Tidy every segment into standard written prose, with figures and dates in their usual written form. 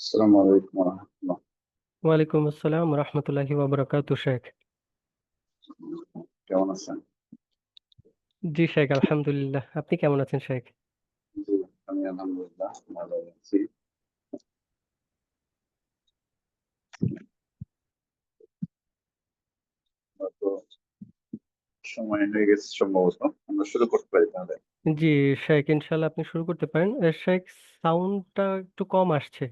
আসসালামু আলাইকুম রহমতুল্লাহ। ওয়ালাইকুম আসসালাম রহমতুল্লাহি ওয়া বারাকাতুহু শেখ। কেমন আছেন? জি শেখ, আলহামদুলিল্লাহ। আপনি কেমন আছেন শেখ? জি, আমি আলহামদুলিল্লাহ ভালো আছি। তো সময় হয়ে গেছে সম্ভবত, আমরা শুরু করতে পারি তাহলে। জি শেখ, ইনশাল্লাহ আপনি শুরু করতে পারেন। শেখ, সাউন্ডটা একটু কম আসছে।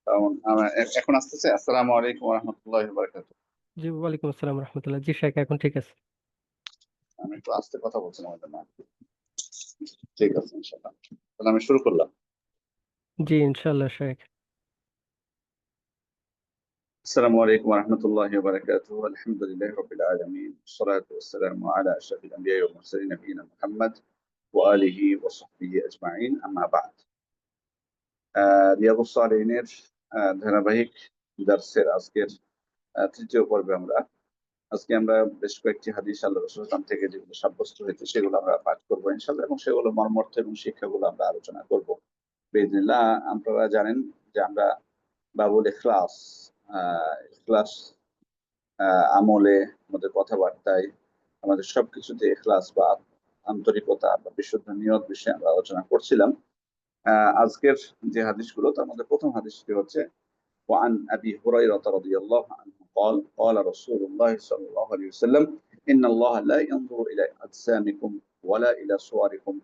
কারণ এখন আসতেছে। আসসালামু আলাইকুম রহমতুল্লাহ বারাকাতুহু। জি, ওয়ালাইকুম আসসালাম রহমতুল্লাহ। জি শেখ, এখন ঠিক আছে। আমি একটু আস্তে কথা বলছিলাম আমাদের না। ঠিক আছে ইনশাআল্লাহ, তাহলে আমি শুরু করলাম। জি ইনশাল্লাহ শেখ। আসসালামু আলাইকুম রহমতুল্লাহ বারাকাতুহু। আলহামদুলিল্লাহ রাব্বিল আলামিন, ওয়াসসালাতু ওয়াসসালামু আলা আশরাফিল আম্বিয়া ওয়াল মুরসালিন নবিয়িনা মুহাম্মদ ওয়া আলিহি ওয়া সাহবিহি আজমাইন, আম্মা বা'দ। রিয়াদুস সালিহিনের ধারাবাহিক দার্সের আজকের তৃতীয় পর্বে আজকে আমরা বেশ কয়েকটি হাদিস আল্লাহ রাসূল সাল্লাল্লাহু আলাইহি ওয়াসাল্লাম থেকে যেগুলো সাব্যস্ত হয়েছে সেগুলো আমরা পাঠ করবো ইনশাআল্লাহ, এবং সেগুলো মর্মার্থ এবং শিক্ষাগুলো আমরা আলোচনা করব বিইذنিল্লাহ। আপনারা জানেন যে আমরা বাবুল ইখলাস, ইখলাস আমলে, আমাদের কথাবার্তায়, আমাদের সবকিছুতে ইখলাস বা আন্তরিকতা বা বিশুদ্ধ নিয়ত বিষয়ে আমরা আলোচনা করছিলাম। আজকের যে হাদিসগুলো তার মধ্যে প্রথম হাদিসটি হচ্ছে وعن أبي هريرة رضي الله عنه قال قال رسول الله صلى الله عليه وسلم إن الله لا ينظر إلى أجسامكم ولا إلى صوركم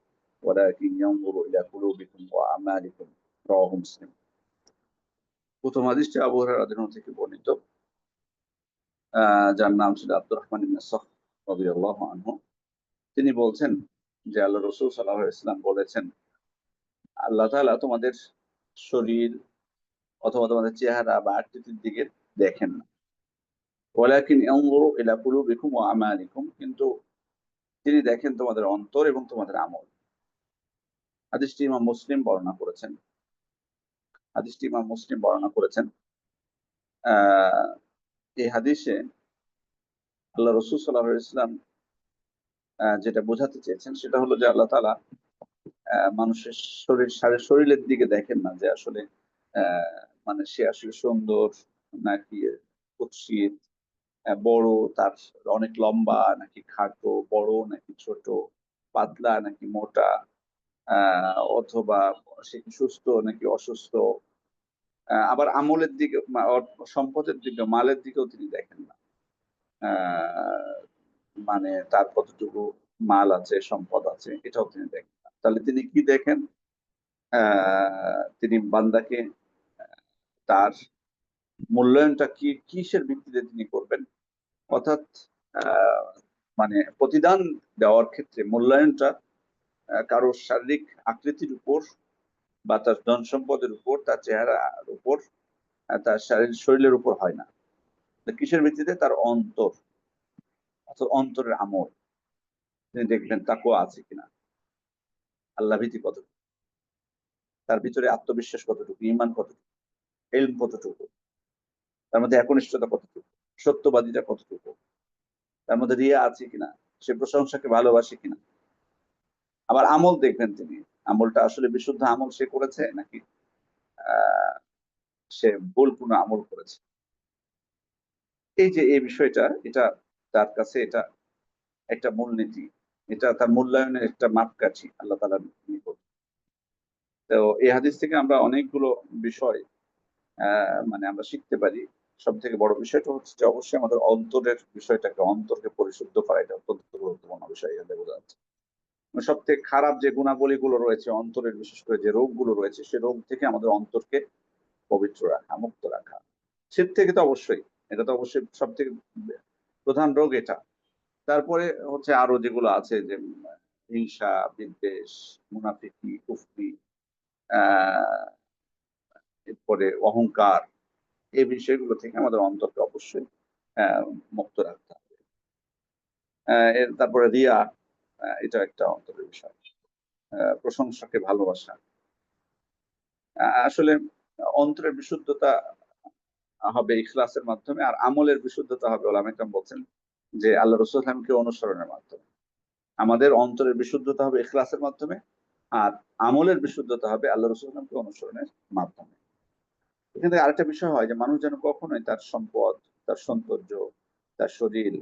ولكن ينظر إلى قلوبكم وأعمالكم. رواه مسلم. প্রথম হাদিসটি আবু হুরায়রা রাদিয়াল্লাহু থেকে বর্ণিত, যার নাম ছিল আব্দুর রহমান ইবনে সাখর রাদিয়াল্লাহু আনহু। তিনি বলছেন যে আল্লাহ রাসূল সাল্লাল্লাহু আলাইহি ওয়াসাল্লাম বলেছেন, আল্লাহ তাআলা তোমাদের শরীর অথবা তোমাদের চেহারা বা আকৃতির দিকে দেখেন না, ওয়ালাকিন ইয়ানজুরু ইলা কুলুবিকুম ওয়া আমালিকুম, কিন্তু তিনি দেখেন তোমাদের অন্তর এবং তোমাদের আমল। হাদিসটি ইমাম মুসলিম বর্ণনা করেছেন। হাদিসটি ইমাম মুসলিম বর্ণনা করেছেন। আহ এই হাদিসে আল্লাহ রাসূল সাল্লাল্লাহু আলাইহি ওয়াসাল্লাম যেটা বোঝাতে চেয়েছেন সেটা হলো যে আল্লাহ তাআলা মানুষের শরীরের দিকে দেখেন না, যে আসলে আহ মানে সে আসলে সুন্দর নাকি কুৎসিত, বড়, তার অনেক লম্বা নাকি খাটো, বড় নাকি ছোট, পাতলা নাকি মোটা, অথবা সে কি সুস্থ নাকি অসুস্থ। আবার আমলের দিকে, সম্পদের দিকে, মালের দিকেও তিনি দেখেন না। আহ, মানে তার কতটুকু মাল আছে, সম্পদ আছে, এটাও তিনি দেখেন না। তাহলে তিনি কি দেখেন? তিনি বান্দাকে তার মূল্যায়নটা কিসের ভিত্তিতে তিনি করবেন, অর্থাৎ আহ, মানে প্রতিদান দেওয়ার ক্ষেত্রে মূল্যায়নটা কারো শারীরিক আকৃতির উপর বা তার ধন সম্পদের উপর, তার চেহারার উপর, তার শরীরের উপর হয় না। কিসের ভিত্তিতে? তার অন্তর, অর্থাৎ অন্তরের আমল। তিনি দেখবেন তাকওয়া আছে কিনা, আল্লাহ ভীতি কতটুকু, তার ভিতরে আত্মবিশ্বাস কতটুকু, ঈমান কতটুকু, ইলম কতটুকু, তার মধ্যে একনিষ্ঠতা কতটুকু, সত্যবাদিতা কতটুকু, তার মধ্যে রিয়া আছে কিনা, সে প্রশংসাকে ভালোবাসে কিনা। আবার আমল দেখবেন তিনি, আমলটা আসলে বিশুদ্ধ আমল সে করেছে নাকি আহ সে ভুলপূর্ণ আমল করেছে। এই যে এই বিষয়টা, এটা তার কাছে এটা একটা মূলনীতি, এটা তার মূল্যায়নের একটা মাপকাঠি আল্লাহ তাআলার নিকট। তো এই হাদিস থেকে আমরা অনেকগুলো বিষয় মানে আমরা শিখতে পারি। সব থেকে বড় বিষয়টা হচ্ছে যে অবশ্যই আমাদের অন্তরের বিষয়টাকে, অন্তরকে পরিশুদ্ধ করা, এটা অত্যন্ত গুরুত্বপূর্ণ বিষয়। এখানে বোঝা যাচ্ছে সব থেকে খারাপ যে গুণাবলী গুলো রয়েছে অন্তরের, বিশেষ করে যে রোগগুলো রয়েছে, সে রোগ থেকে আমাদের অন্তরকে পবিত্র রাখা, মুক্ত রাখা। শীত থেকে তো অবশ্যই, এটা তো অবশ্যই সব থেকে প্রধান রোগ এটা। তারপরে হচ্ছে আরো যেগুলো আছে, যে হিংসা, বিদ্বেষ, মুনাফিকি, কুফরি, আহ এরপরে অহংকার, এই বিষয়গুলো থেকে আমাদের অন্তরকে অবশ্যই আহ মুক্ত রাখতে হবে। তারপরে রিয়া, এটা একটা অন্তরের বিষয়। প্রশংসাকে ভালোবাসা, আসলে অন্তরের বিশুদ্ধতা হবে ইখলাসের মাধ্যমে, আর আমলের বিশুদ্ধতা হবে, ওলামা ইকরাম বলছেন যে আল্লাহ রাসূল সাল্লাল্লাহু আলাইহি ওয়াসাল্লামকে অনুসরণের মাধ্যমে। আমাদের অন্তরের বিশুদ্ধতা হবে ইখলাসের মাধ্যমে, আর আমলের বিশুদ্ধতা হবে আল্লাহ রাসূল সাল্লাল্লাহু আলাইহি ওয়াসাল্লামকে অনুসরণের মাধ্যমে। এখান থেকে আরেকটা বিষয় হয় যে মানুষ যেন কখনোই তার সম্পদ, তার সৌন্দর্য, তার শরীর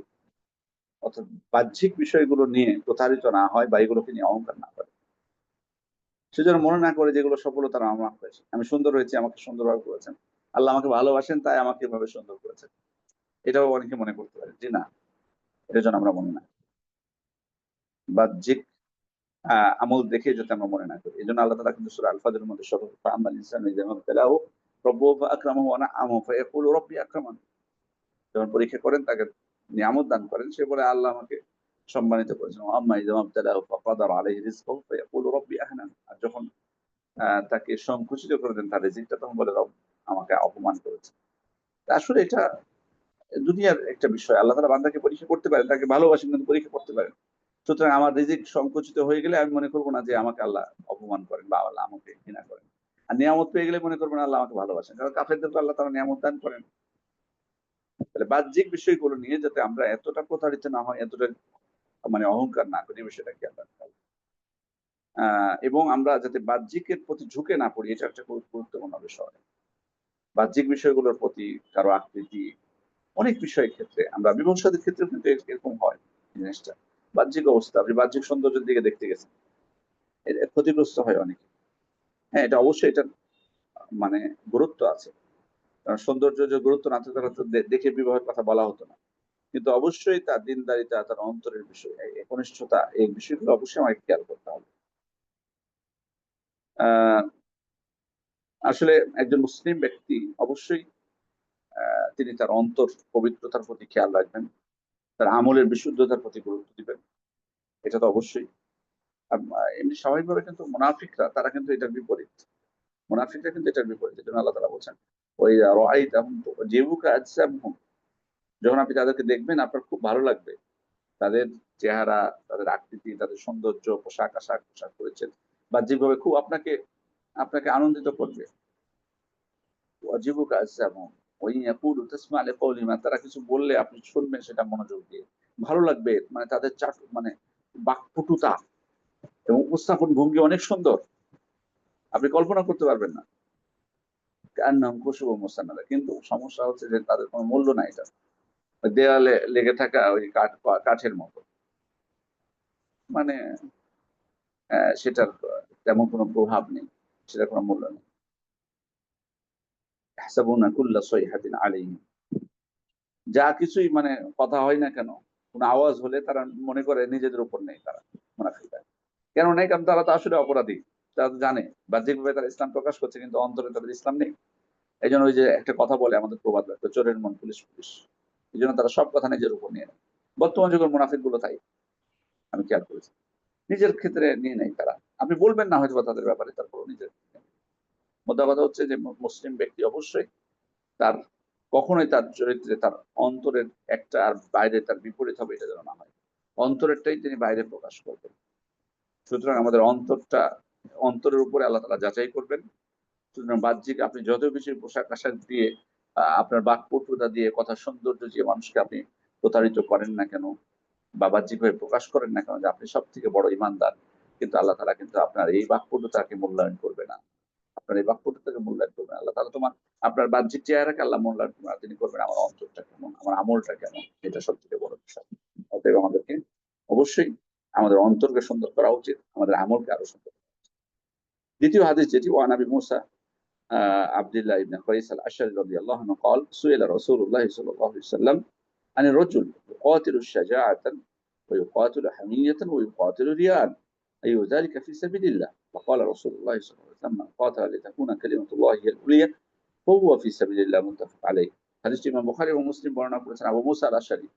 অর্থাৎ বাহ্যিক বিষয়গুলো নিয়ে প্রতারিত না হয় বা এগুলোকে নিয়ে অহংকার না করে। সে যেন মনে না করে যেগুলো সফলতা আমার হয়েছে, আমি সুন্দর হয়েছি, আমাকে সুন্দরভাবে করেছেন, আল্লাহ আমাকে ভালোবাসেন তাই আমাকে এভাবে সুন্দর করেছেন। এটাও অনেকে মনে করতে পারে, জি না, এটা যেন আমরা মনে না করি। বাহ্যিক আমল দেখে যাতে আমরা মনে না করি। এই জন্য আল্লাহ তাআলা কিন্তু সূরা আল ফাজরের মধ্যে সতর্ক, ফাআম্মাল ইনসানু ইযা মাবতালাহু রাব্বুহু ফাআকরামাহু ওয়া না'আমাহু ফায়াকুলু রাব্বি আকরামান। যখন পরীক্ষা করেন, তাকে নিয়ামত দান করেন, সে বলে আল্লাহ আমাকে সম্মানিত করেছেন। ওয়া আম্মা ইযা মাবতালাহু ফাকাদারা আলাইহি রিজকাহু ফায়াকুলু রাব্বি আহনান। আর যখন তাকে সংকুচিত করে দেন তার রিজিকটা, তখন বলে রব আমাকে অপমান করেছে। আসলে এটা দুনিয়ার একটা বিষয়। আল্লাহ তাআলা বান্দাকে পরীক্ষা করতে পারেন, তাকে ভালোবাসেন কিন্তু পরীক্ষা করতে পারেন। সুতরাং আমার রিজিক সংকুচিত হয়ে গেলে আমি মনে করব না যে আমাকে আল্লাহ অপমান করেন বা আল্লাহ আমাকে ঘৃণা করেন। আর নিয়ামত পেয়ে গেলে মনে করবেন আল্লাহ আমাকে ভালোবাসেন। কারণ কাফেরদের তো আল্লাহ তাআলা নিয়ামত দান করেন। তাহলে বাহ্যিক বিষয়গুলো নিয়ে যাতে আমরা এতটা প্রতারিত না হয়, এতটা মানে অহংকার না করি, বিষয়টা খেয়াল রাখতে হবে। এবং আমরা যাতে বাহ্যিকের প্রতি ঝুঁকে না পড়ি, এটা একটা খুব গুরুত্বপূর্ণ বিষয়। বাহ্যিক বিষয়গুলোর প্রতি কারো আকৃতি, অনেক বিষয়ের ক্ষেত্রে আমরা বিবাহ শাদীর ক্ষেত্রেও কিন্তু এরকম হয় জিনিসটা। বাহ্যিক অবস্থা, আপনি বাহ্যিক সৌন্দর্যের দিকে দেখতে গেছেন, এর ক্ষতিগ্রস্ত হয় অনেকে। হ্যাঁ, এটা অবশ্যই এটার মানে গুরুত্ব আছে। কারণ সৌন্দর্য যে গুরুত্ব না থাকলে হয়তো দেখে বিবাহের কথা বলা হতো না। কিন্তু অবশ্যই তার দিনদারিতা, তার অন্তরের বিষয়, একনিষ্ঠতা, এই বিষয়গুলো অবশ্যই আমাকে খেয়াল করতে হবে। আহ আসলে একজন মুসলিম ব্যক্তি অবশ্যই তিনি তার অন্তর পবিত্রতার প্রতি খেয়াল রাখবেন, তার আমলের বিশুদ্ধতার প্রতি গুরুত্ব দিবেন। এটা তো অবশ্যই। এমনি স্বাভাবিকভাবে কিন্তু মুনাফিকরা তারা কিন্তু এটার বিপরীত। মুনাফিকরা কিন্তু এটার বিপরীত। এজন্য আল্লাহ তাআলা বলছেন, ওই রাআইতাহুম তু'জিবুকা আজসামুহুম, যখন আপনি তাদেরকে দেখবেন আপনার খুব ভালো লাগবে। তাদের চেহারা, তাদের আকৃতি, তাদের সৌন্দর্য, পোশাক-আশাক, পোশাক পরিচ্ছদ বাহ্যিকভাবে খুব আপনাকে আপনাকে আনন্দিত করবে। ওয়াজিবুকা আজসামুহুম ওয়া ইন ইয়াকুলু তাসমা' লিকাওলিহিম, তারা কিছু বললে আপনি শুনবেন সেটা মনোযোগ দিয়ে। ভালো লাগবে, মানে তাদের মানে বাকপটুতা এবং উপস্থাপন ভঙ্গি অনেক সুন্দর। আপনি কল্পনা করতে পারবেন না। কান্নাহুম খুশুবুম মুসান্নাদা। কিন্তু সমস্যা হচ্ছে যে তাদের কোনো মূল্য নাই এটা। দেয়ালে লেগে থাকা ওই কাঠের মতো। মানে সেটার তেমন কোনো প্রভাব নেই। সেটার কোনো মূল্য নেই। ইয়াহসাবুনা কুল্লা সাইহাতিন আলাইহিম। যা কিছুই মানে কথা হয় না কেন, কোন আওয়াজ হলে তারা মনে করে নিজেদের উপর নেই তারা, মুনাফিকরা। কেন নেই? কারণ তারা তো আসলে অপরাধী। তারা তো জানে বাহ্যিকভাবে তারা ইসলাম প্রকাশ করছে কিন্তু অন্তরে তাদের ইসলাম নেই। এইজন্য ওই যে একটা কথা বলে আমাদের প্রবাদ বাক্য, চোরের মন পুলিশ পুলিশ। এজন্য তারা সব কথা নিজের উপর নিয়ে নেয়। বর্তমান যুগের মুনাফিকগুলো তাই। আমি খেয়াল করেছি। নিজের ক্ষেত্রে নিয়ে নেয় তারা। আপনি বলবেন না হয়তোবা তাদের ব্যাপারে, তারপরেও নিজের। মোদ্দা কথা হচ্ছে যে মুসলিম ব্যক্তি অবশ্যই তার কখনোই তার চরিত্রে তার অন্তরের একটা আর বাইরে তার বিপরীত হবে, এটা যেন না হয়। অন্তরেরটাই তিনি বাইরে প্রকাশ করবেন। সুতরাং আমাদের অন্তরের উপরে আল্লাহ তাআলা যাচাই করবেন। সুতরাং বাহ্যিক আপনি যত বেশি পোশাক-আশাক দিয়ে আপনার বাকপটুতা দিয়ে, কথার সৌন্দর্য দিয়ে মানুষকে আপনি প্রতারিত করেন না কেন বা বাহ্যিকভাবে প্রকাশ করেন না কেন যে আপনি সবথেকে বড় ঈমানদার, কিন্তু আল্লাহ তাআলা কিন্তু আপনার এই বাকপটুতাকে মূল্যায়ন করবে না। আপনার এই বাকপটুতাকে মূল্যায়ন করবে না। আল্লাহ তাআলা আপনার বাহ্যিক চেহারাকে আল্লাহ মূল্যায়ন করবেন না। তিনি করবেন আমার অন্তরটা কেমন, আমার আমলটা কেমন। এটা সবথেকে বড় বিষয়। অতএব আমাদেরকে অবশ্যই আমাদের অন্তরকে সুন্দর করা উচিত, আমাদের আমলকে আরো সুন্দর। দ্বিতীয় হাদিস যেটি, ওয়ান আবি মুসা আব্দুল্লাহ ইবনে কাইস আল-আশআরী রাদিয়াল্লাহু আনহু قال سئل رسول الله صلى الله عليه وسلم عن الرجل يقاتل شجاعة ويقاتل حمية ويقاتل رياء أي ذلك في سبيل الله؟ فقال رسول الله صلى الله عليه وسلم من قاتل لتكون كلمة الله هي العليا فهو في سبيل الله متفق عليه। হাদিসটি ইমাম বুখারী এবং মুসলিম বর্ণনা করেছেন। আবু মুসা আল-আশআরী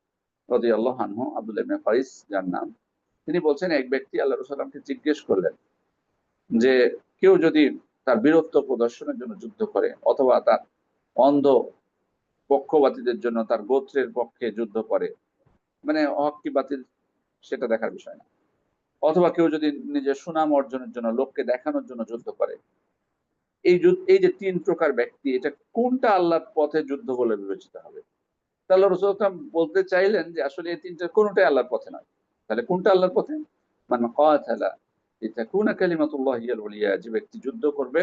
রাদিয়াল্লাহু আনহু, আব্দুল্লাহ ইবনে কাইস যার নাম, তিনি বলছেন এক ব্যক্তি আল্লাহর রাসূল সাল্লাল্লাহু আলাইহি ওয়াসাল্লামকে জিজ্ঞেস করলেন যে কেউ যদি তার বীরত্ব প্রদর্শনের জন্য যুদ্ধ করে অথবা তার অন্ধ পক্ষপাতীদের জন্য তার গোত্রের পক্ষে যুদ্ধ করে, মানে হক কি বাতিল সেটা দেখার বিষয় না, অথবা কেউ যদি নিজের সুনাম অর্জনের জন্য, লোককে দেখানোর জন্য যুদ্ধ করে, এই যে তিন প্রকার ব্যক্তি, এটা কোনটা আল্লাহর পথে যুদ্ধ বলে বিবেচিত হবে? আল্লাহ রাসূল সাল্লাল্লাহু আলাইহি ওয়াসাল্লাম বলতে চাইলেন যে আসলে এই তিনটার কোনটাই আল্লাহর পথে নয়। তাহলে কোনটা আল্লাহর পথে? মান কাতালা লিতাকুনা কালিমাতুল্লাহি হিয়াল উলিয়া, যে ব্যক্তি যুদ্ধ করবে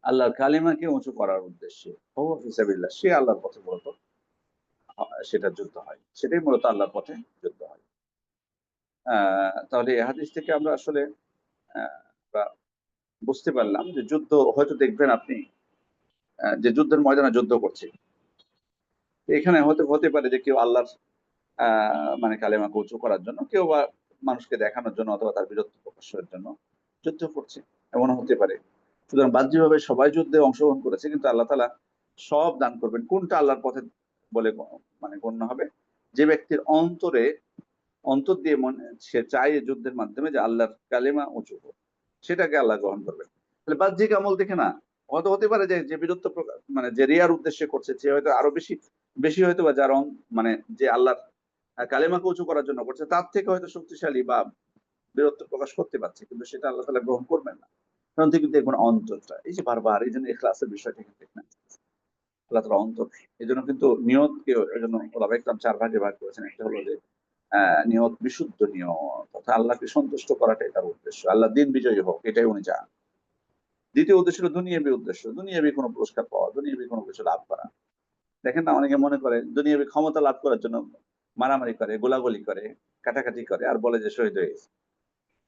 আল্লাহর কালিমাকে উঁচু করার উদ্দেশ্যে, ও ফিসাবিল্লাহ, সে আল্লাহর পথে মূলত সেটা যুদ্ধ হয়, সেটাই মূলত আল্লাহর পথে যুদ্ধ হয়। তাহলে এই হাদিস থেকে আমরা আসলে আমরা বুঝতে পারলাম যে যুদ্ধ হয়তো দেখবেন আপনি যে যুদ্ধের ময়দানে যুদ্ধ করছে, এখানে হতে হতে পারে যে কেউ আল্লাহর মানে কালেমাকে উঁচু করার জন্য, কেউ বা মানুষকে দেখানোর জন্য অথবা তার বীরত্ব প্রকাশের জন্য যুদ্ধ করছে, এমন হতে পারে। সুতরাং বাহ্যিকভাবে সবাই যুদ্ধে অংশগ্রহণ করেছে, কিন্তু আল্লাহ তাআলা সব দান করবেন কোনটা আল্লাহর পথে বলে মানে গণ্য হবে, যে ব্যক্তির অন্তরে অন্তর দিয়ে মনে সে চায় এই যুদ্ধের মাধ্যমে যে আল্লাহর কালেমা উঁচু হোক, সেটাকে আল্লাহ গ্রহণ করবেন। তাহলে বাহ্যিক আমল দেখে না, হয়তো হতে পারে যে যে বীরত্ব মানে যে রিয়ার উদ্দেশ্যে করছে, সে হয়তো আরো বেশি বেশি হয়তো বা যার মানে যে আল্লাহর কালেমাকে উঁচু করার জন্য করছে তার থেকে হয়তো শক্তিশালী বা বীরত্ব প্রকাশ করতে পারছে, কিন্তু সেটা আল্লাহ তাআলা গ্রহণ করবেন না। কারণ থেকে দেখুন অন্তরটা, এই যে বারবার এই জন্য ইখলাসের বিষয়টা কিন্তু দেখবেন আল্লাহ তাআলা অন্তর, এই জন্য কিন্তু নিয়তকে এই জন্য ওলামা ইকরাম ৪ ভাগে ভাগ করেছেন। একটা হলো যে নিয়ত বিশুদ্ধ নিয়ত, অর্থাৎ আল্লাহকে সন্তুষ্ট করাটাই তার উদ্দেশ্য, আল্লাহ দিন বিজয়ী হোক এটাই উনি চান। দ্বিতীয় উদ্দেশ্য হলো দুনিয়াবী উদ্দেশ্য, দুনিয়াবী কোনো পুরস্কার পাওয়া, দুনিয়াবী কোনো কিছু লাভ করা। দেখেন না, অনেকে মনে করে দুনিয়াবী ক্ষমতা লাভ করার জন্য মারামারি করে, গোলাগুলি করে, কাটাকাটি করে আর বলে যে শহীদ হয়ে গেছে।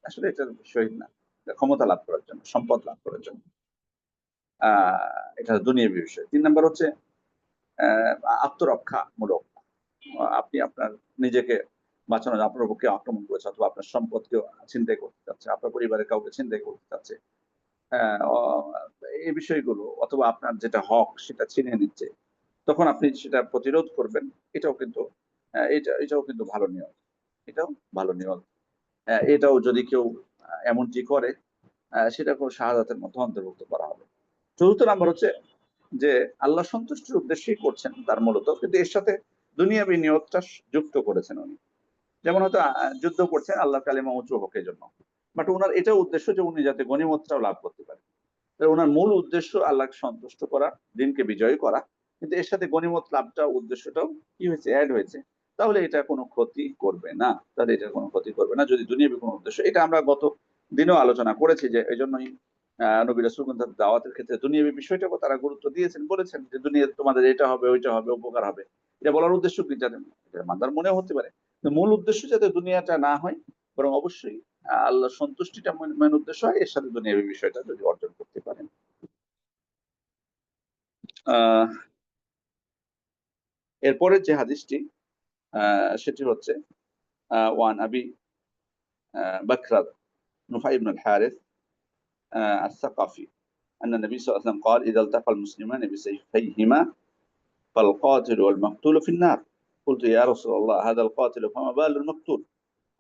আসলে এটা শহীদ না, এটা ক্ষমতা লাভ করার জন্য, সম্পদ লাভ করার জন্য। এটা দুনিয়াবী বিষয়। ৩ নাম্বার হচ্ছে আত্মরক্ষামূলক। আপনি আপনার নিজেকে বাঁচানো, আপনার উপর কেউ আক্রমণ করেছে অথবা আপনার সম্পদ কেউ ছিনতাই করতে চাচ্ছে, আপনার পরিবারের কাউকে ছিনতাই করতে চাচ্ছে। হ্যাঁ, এই বিষয়গুলো অথবা আপনার যেটা হক সেটা ছিনিয়ে নিচ্ছে। তখন আপনি সেটা প্রতিরোধ করবেন। এটাও কিন্তু এটাও কিন্তু ভালো নিয়ম। এটাও ভালো নিয়ম। এটাও যদি কেউ এমনটি করে সেটাকেও শাহাদাতের মধ্যে অন্তর্ভুক্ত করা হবে। ৪র্থ নাম্বার হচ্ছে যে আল্লাহ সন্তুষ্টির উদ্দেশ্যেই করছেন তার মূলত, কিন্তু এর সাথে দুনিয়াবী নিয়তটা যুক্ত করেছেন উনি। যেমন হয়তো যুদ্ধ করছেন আল্লাহর কালিমা উঁচু হোক এজন্য। বাট উনার এটাও উদ্দেশ্য যে উনি যাতে গনিমতটাও লাভ করতে পারেন। উনার মূল উদ্দেশ্য আল্লাহকে সন্তুষ্ট করা, দিনকে বিজয়ী করা। কিন্তু এর সাথে গনিমত লাভটা উদ্দেশ্যটাও কি হয়েছে, এড হয়েছে। তাহলে এটা কোনো ক্ষতি করবে না। তাহলে এটা কোনো ক্ষতি করবে না যদি দুনিয়াবী কোনো উদ্দেশ্য। এটা আমরা গত দিনেও আলোচনা করেছি যে এজন্যই নবী রাসূলগণ তাদের দাওয়াতের ক্ষেত্রে দুনিয়াবী বিষয়টাকেও তারা গুরুত্ব দিয়েছেন, বলেছেন যে দুনিয়ায় তোমাদের এটা হবে, ওইটা হবে, উপকার হবে। এটা বলার উদ্দেশ্য কি জানেন? এটা বান্দার মনেও হতে পারে। মূল উদ্দেশ্য যাতে দুনিয়াটা না হয়, বরং অবশ্যই আল্লাহর সন্তুষ্টিটা মেন উদ্দেশ্য হয়, এর সাথে দুনিয়াবী বিষয়টা যদি অর্জন করতে পারেন। আহ এরপরের যে হাদিসটি সেটি হচ্ছে ওয়ান আবি বকর নুফাই ইবনে আল-হারিস الثقفي أن النبي صلى الله عليه وسلم قال إذا التقى المسلمان بسيفيهما فالقاتل والمقتول في النار. قلت يا رسول الله هذا القاتل فما بال المقتول؟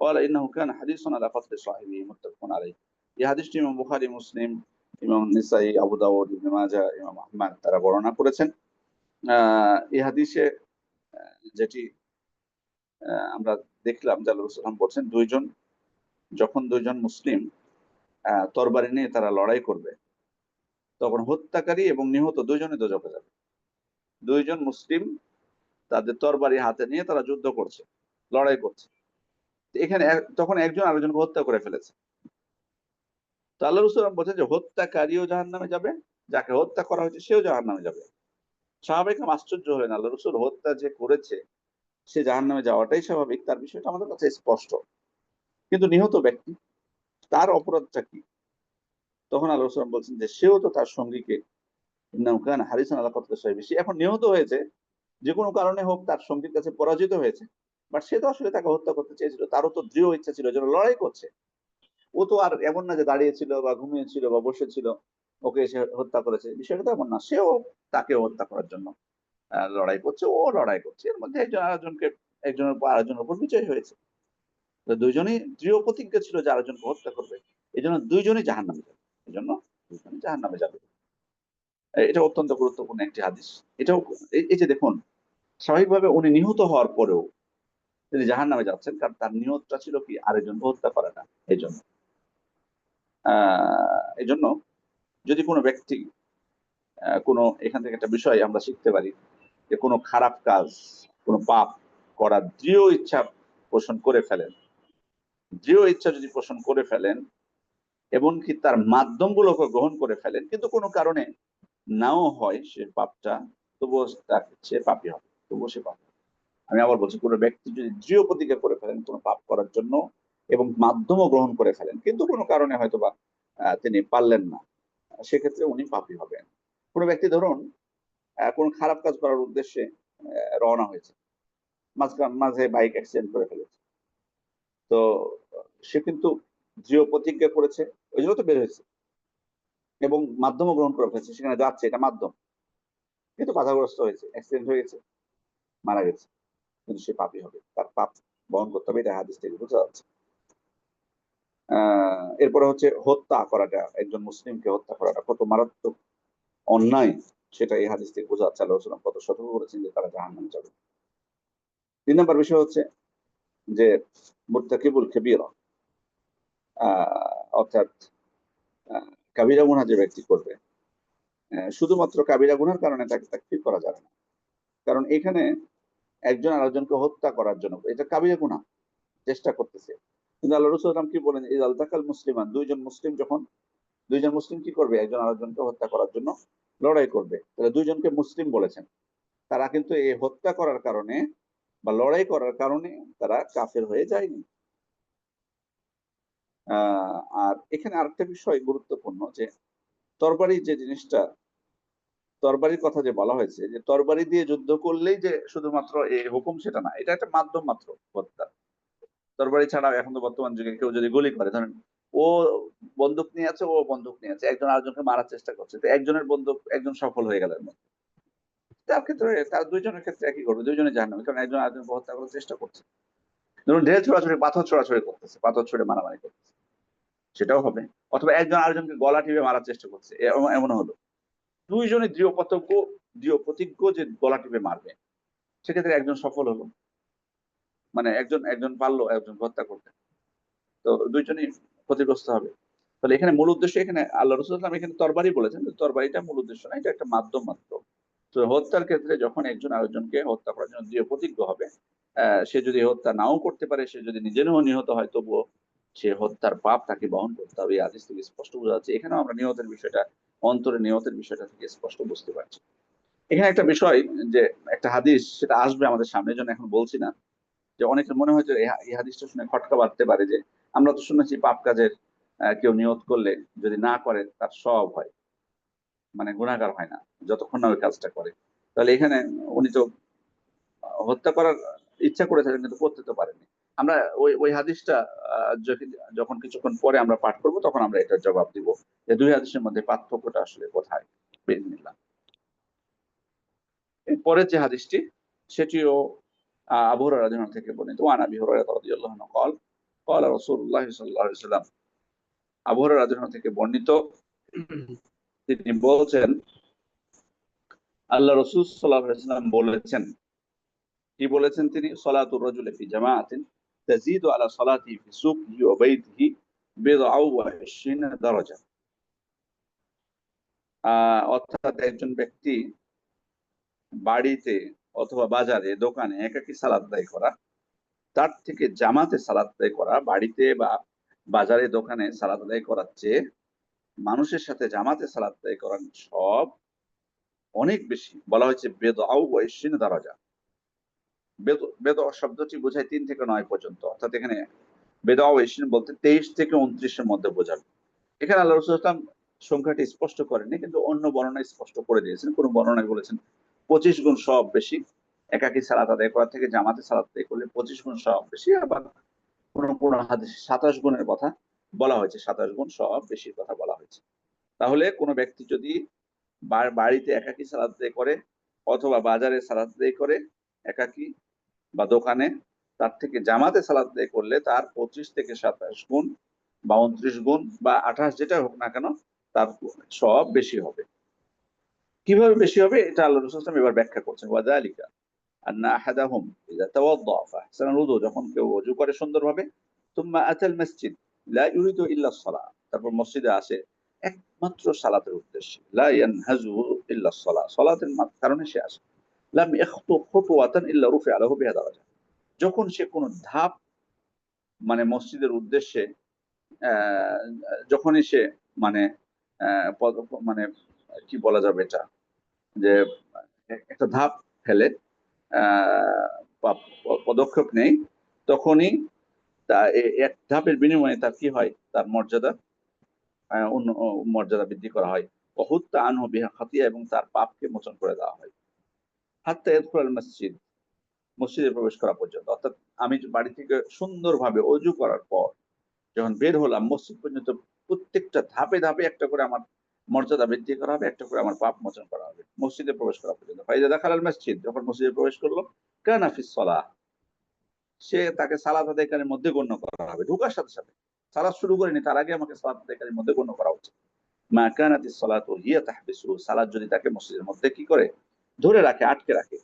قال إنه كان حريصا على قتل صاحبه متفق عليه. এই হাদিসটি ইমাম বুখারী, মুসলিম, ইমাম নিসাই, আবু দাউদ, ইবনে মাজাহ, ইমাম আহমদ তারা বর্ণনা করেছেন। এই হাদিসে যেটি আমরা দেখলাম যে আল্লাহ রাসূল বলছেন যখন দুইজন মুসলিম তরবারি নিয়ে তারা লড়াই করবে, তখন হত্যাকারী এবং নিহত দুইজনে দোজখে যাবে। দুইজন মুসলিম তাদের তরবারি হাতে নিয়ে তারা যুদ্ধ করছে, লড়াই করছে। এখানে তখন একজন আরেকজনকে হত্যা করে ফেলেছে। তো আল্লাহ রাসূল বলছেন যে হত্যাকারীও জাহান্নামে যাবে, যাকে হত্যা করা হয়েছে সেও জাহান্নামে যাবে। সাহাবায়ে কেরাম আশ্চর্য হলেন, আল্লাহ রাসূল হত্যা যে করেছে সে জাহান্নামে যাওয়াটাই স্বাভাবিক, তার বিষয়টা আমাদের কাছে স্পষ্ট। কিন্তু নিহত ব্যক্তি, তার অপরাধটা কি? তখন আল্লাহ রাসূল বলছেন যে সেও তো তার সঙ্গীকে ইন্নাহু কানা হারিসান আলা কতলি সাহিবিহি, সে এখন নিহত হয়েছে, যে কোনো কারণে হোক তার সঙ্গীর কাছে পরাজিত হয়েছে। বাট সে তো আসলে তাকে হত্যা করতে চেয়েছিল। তারও তো দৃঢ় ইচ্ছা ছিল, যেন লড়াই করছে। ও তো আর এমন না যে দাঁড়িয়েছিল বা ঘুমিয়েছিল বা বসেছিল, ওকে এসে হত্যা করেছে। বিষয়টা তো এমন না। সেও তাকে হত্যা করার জন্য লড়াই করছে, ও লড়াই করছে। এর মধ্যে একজনের উপর আরেকজনের উপর বিজয় হয়েছে। তো দুইজনই দৃঢ় প্রতিজ্ঞা ছিল যে আরেকজনকে হত্যা করবে। এজন্য দুইজনই জাহান্নামে যাবে। এজন্য দুইজনই জাহান্নামে যাবে। এটা অত্যন্ত গুরুত্বপূর্ণ একটি হাদিস। এটাও এই যে দেখুন, স্বাভাবিকভাবে উনি নিহত হওয়ার পরেও তিনি জাহান্নামে যাচ্ছেন, কারণ তার নিয়তটা ছিল কি আরেকজনকে হত্যা করাটা। এজন্য এজন্য যদি কোনো ব্যক্তি কোনো এখান থেকে একটা বিষয় আমরা শিখতে পারি যে কোনো খারাপ কাজ, কোনো পাপ করার দৃঢ় ইচ্ছা পোষণ করে ফেলেন, দৃঢ় ইচ্ছা যদি পোষণ করে ফেলেন, এমনকি তার মাধ্যমগুলোকে গ্রহণ করে ফেলেন, কিন্তু কোনো কারণে নাও হয় সে পাপটা, তবুও সে পাপী হবে, তবুও সে পাপী। আমি আবার বলছি, কোনো ব্যক্তি যদি দৃঢ় প্রতিজ্ঞা করে ফেলেন কোনো পাপ করার জন্য এবং মাধ্যমও গ্রহণ করে ফেলেন, কিন্তু কোনো কারণে হয়তোবা তিনি পারলেন না, সেক্ষেত্রে উনি পাপী হবেন। কোনো ব্যক্তি ধরুন কোন খারাপ কাজ করার উদ্দেশ্যে রওনা হয়েছে, মাঝে বাইক অ্যাক্সিডেন্ট করে ফেলেছে, তো সে কিন্তু দৃঢ় প্রতিজ্ঞা করেছে, ওই জন্য তো বের হয়েছে, এবং মাধ্যমও গ্রহণ করে ফেলেছে, সেখানে যাচ্ছে, এটা মাধ্যম, কিন্তু বাধাগ্রস্ত হয়েছে, অ্যাক্সিডেন্ট হয়ে গেছে, মারা গেছে, কিন্তু সে পাপী হবে, তার পাপ বহন করতে হবে, এটা হাদিস থেকে বোঝা যাচ্ছে। এরপরে হচ্ছে হত্যা করাটা, একজন মুসলিমকে হত্যা করাটা কত মারাত্মক অন্যায়, সেটা এই হাদিস থেকে বোঝা যাচ্ছে। আল্লাহ রাসূল কত সতর্ক করেছেন যে তারা জাহান্নামে যাবে। 3 নম্বর বিষয় হচ্ছে যে মুরতাকিবুল কাবীরা, অর্থাৎ কাবিরা গুনাহ যে ব্যক্তি করবে, শুধুমাত্র কাবিরা গুনার কারণে তাকে তাকফীর করা যাবে না, কারণ এখানে একজন আরেকজনকে হত্যা করার জন্য, এটা কাবিরা গুনাহ, চেষ্টা করতেছে, কিন্তু আল্লাহ রাসূল কি বলেন, ইযাল তাকাল মুসলিমান, দুইজন মুসলিম কি করবে, একজন আরেকজনকে হত্যা করার জন্য লড়াই করবে, তাহলে দুইজনকে মুসলিম বলেছেন, তারা কিন্তু এই হত্যা করার কারণে বা লড়াই করার কারণে তারা কাফের হয়ে যায়নি। আর এখানে আরেকটা বিষয় গুরুত্বপূর্ণ, যে তরবারি যে জিনিসটা, তরবারির কথা যে বলা হয়েছে, যে তরবারি দিয়ে যুদ্ধ করলেই যে শুধুমাত্র এই হুকুম, সেটা না, এটা একটা মাধ্যম মাত্র হত্যা। তরবারি ছাড়াও এখন তো বর্তমান যুগে কেউ যদি গুলি করে, ধরেন ও বন্দুক নিয়ে আছে, ও বন্দুক নিয়ে আছে, একজন আরেকজনকে মারার চেষ্টা করছে, তো একজনের বন্দুক, একজন সফল হয়ে গেল, তার ক্ষেত্রে, তার দুইজনের ক্ষেত্রে একই করবে, দুইজনে জাহান্নামী, কারণ একজন আরেকজনকে হত্যা করার চেষ্টা করছে। ধরুন ঢের ছোড়াছুড়ি, পাথর ছোড়াছুড়ি করতেছে, পাথর ছুড়ে মারামারি করতেছে, সেটাও হবে। অথবা একজন আরেকজনকে গলা টিপে মারার চেষ্টা করছে, এমন হলো, দুইজনে দৃঢ় প্রতিজ্ঞ যে গলা টিপে মারবে, সেক্ষেত্রে একজন সফল হলো, মানে একজন পারলো একজন হত্যা করতে, তো দুইজনই ক্ষতিগ্রস্ত হবে। তাহলে এখানে মূল উদ্দেশ্য, এখানে আল্লাহ রাসূল সাল্লাল্লাহু আলাইহি ওয়াসাল্লাম এখানে তরবারি বলেছেন, কিন্তু তরবারিটা মূল উদ্দেশ্য না, এটা একটা মাধ্যম মাত্র। তো হত্যার ক্ষেত্রে যখন একজন আরেকজনকে হত্যা করার জন্য দৃঢ় প্রতিজ্ঞ হবে, সে যদি হত্যা নাও করতে পারে, সে যদি নিজেও নিহত হয়, তবুও সে হত্যার পাপ তাকে বহন করতে হবে। এই হাদিস থেকে স্পষ্ট বোঝা যাচ্ছে। এখানেও আমরা নিয়তের বিষয়টা, অন্তরে নিয়তের বিষয়টা থেকে স্পষ্ট বুঝতে পারছি। এখানে একটা বিষয়, যে একটা হাদিস, সেটা আসবে আমাদের সামনে, জন্য এখন বলছি না, যে অনেকের মনে হয় যে এই হাদিসটা শুনে খটকা বাঁধতে পারে, যে আমরা তো শুনেছি পাপ কাজের কেউ নিয়ত করলে যদি না করে তার সওয়াব হয়, মানে গুনাহগার হয় না যতক্ষণ না ওই কাজটা করে। তাহলে এখানে উনি তো হত্যা করার ইচ্ছা করেছিলেন, কিন্তু করতে তো পারেনি। আমরা ওই হাদিসটা যখন কিছুক্ষণ পরে আমরা পাঠ করব, তখন আমরা এটার জবাব দিব, যে দুই হাদিসের মধ্যে পার্থক্যটা আসলে কোথায়। বিসমিল্লাহ। এরপরের যে হাদিসটি, সেটিও আবু হুরায়রা রাদিয়াল্লাহু আনহু থেকে বর্ণিত। ওয়ান আবি হুরায়রা রাদিয়াল্লাহু আনহু قال قال رسول الله صلى الله عليه وسلم, আবু হুরায়রা রাদিয়াল্লাহু আনহু থেকে বর্ণিত, তিনি বলছেন, আল্লাহ রাসূল সাল্লাল্লাহু আলাইহি ওয়াসাল্লাম বলেছেন, কি বলেছেন তিনি, সালাতুর রাজুলি ফি জামাআতিন তাজিদু আলা সালাতিহি ফি সুকিহি ওয়া বাইতিহি বিদআউ ওয়া 20 দারাজা। অর্থাৎ একজন ব্যক্তি বাড়িতে অথবা বাজারে, দোকানে একাকী সালাত আদায় করা, তার থেকে জামাতে সালাত আদায় করা, বাড়িতে বা বাজারে দোকানে সালাত আদায় করার চেয়ে মানুষের সাথে জামাতে সালাত আদায় করার সব অনেক বেশি। বলা হয়েছে বিদআউ ওয়া 20 দারাজা। বেদআ শব্দটি বোঝায় 3 থেকে 9 পর্যন্ত, অর্থাৎ এখানে বেদআ ওয়া 20 বলতে 23 থেকে 29 এর মধ্যে বোঝাবে। এখানে আল্লাহ রাসূল সাল্লাল্লাহু আলাইহি ওয়াসাল্লাম সংখ্যাটি স্পষ্ট করেননি, কিন্তু অন্য বর্ণনায় স্পষ্ট করে দিয়েছেন। কোন বর্ণনায় বলেছেন 25 গুণ সওয়াব বেশি, একাকী সালাত আদায় করা থেকে জামাতে সালাত আদায় করলে 25 গুণ সওয়াব বেশি। আবার কোন হাদিসে 27 গুণের কথা বলা হয়েছে, 27 গুণ সওয়াব বেশির কথা বলা হয়েছে। তাহলে কোন ব্যক্তি যদি বাড়িতে একাকী সালাত আদায় করে, অথবা বাজারে সালাত আদায় করে একাকী, বা দোকানে, তার থেকে জামাতে সালাত আদায় করলে তার 25 থেকে 27 গুণ বা 29 গুণ বা 28, যেটা হোক না কেন, তার সওয়াব বেশি হবে। কিভাবে বেশি হবে, এটা আল্লাহ রাসূল সাল্লাল্লাহু আলাইহি ওয়াসাল্লাম এবার ব্যাখ্যা করছেন। ওয়াযালিকা আন্না আহাদাহুম ইযা তাওয়াদ্দা ফাহসানাল উযু, যখন কেউ ওযু করে সুন্দরভাবে, সুম্মা আতাল মসজিদ লা ইউরিদু ইল্লা সালাহ, তারপর মসজিদে আসে একমাত্র সালাতের উদ্দেশ্যে, লা ইয়ানহাজু ইল্লা সালাহ, সালাতের কারণে সে আসে, লাম ইয়াখতু খুতওয়াতান ইল্লা রুফিআ লাহু বিহা দারাজা, যখন সে কোনো ধাপ, মানে মসজিদের উদ্দেশ্যে যখনই সে মানে মানে কি বলা যাবে এটা, যে একটা ধাপ ফেলে, বা পদক্ষেপ নেই, তখনই তা এক ধাপের বিনিময়ে তার কি হয়, তার মর্যাদা মর্যাদা বৃদ্ধি করা হয়। অহুত্তা আনহু বিহা খাতিয়া, এবং তার পাপকে মোচন করে দেওয়া হয়। হাত্তা ইয়াদখুলাল মসজিদ, মসজিদে প্রবেশ করা পর্যন্ত। অর্থাৎ আমি বাড়ি থেকে সুন্দরভাবে অজু করার পর যখন বের হলাম, মসজিদ পর্যন্ত প্রত্যেকটা ধাপে ধাপে একটা করে আমার মর্যাদা বৃদ্ধি করা হবে, একটা করে আমার পাপ মোচন করা হবে মসজিদে প্রবেশ করা পর্যন্ত। ফাইদা দাখালাল মসজিদ, যখন মসজিদে প্রবেশ করলো, কানা ফিস সালাহ, সে তাকে সালাত আদায়কারীর মধ্যে গণ্য করা হবে। ঢোকার সাথে সাথে সালাত শুরু করেনি, তার আগে আমাকে সালাত আদায়কারীর মধ্যে গণ্য করা উচিত। মা কানাতিস সালাতু হিয়া তাহবিসু, সালাত যদি তাকে মসজিদের মধ্যে কি করে, ধরে রাখে, আটকে রাখে,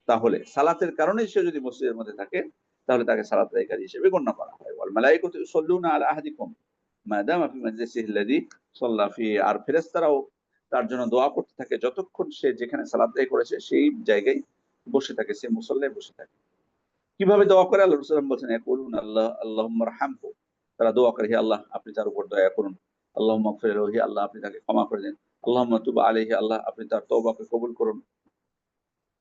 তাহলে সালাতের কারণে সে যদি মসজিদের মধ্যে থাকে, তাহলে তাকে সালাত আদায়কারী হিসেবে গণ্য করা হয়। ওয়াল মালায়েকাতু ইউসাল্লুনা আলা আহাদিকুম মা দামা ফি মাজলিসিহি আল্লাযী সাল্লা ফি, আর ফেরেশতারাও তার জন্য দোয়া করতে থাকে যতক্ষণ সে যেখানে সালাত আদায় করেছে সেই জায়গায় বসে থাকে, সে মুসল্লায় বসে থাকে। কিভাবে দোয়া করে? আল্লাহ রাসূল বলছেন, ইয়াকুলুনা আল্লাহুম্মা রহমহু, তারা দোয়া করে, হে আল্লাহ আপনি তার উপর দয়া করুন। আল্লাহুম্মা গফির লাহু, হে আল্লাহ আপনি তাকে ক্ষমা করে দিন। আল্লাহুম্মা তুব আলাইহি, আল্লাহ আপনি তার তওবাকে কবুল করুন।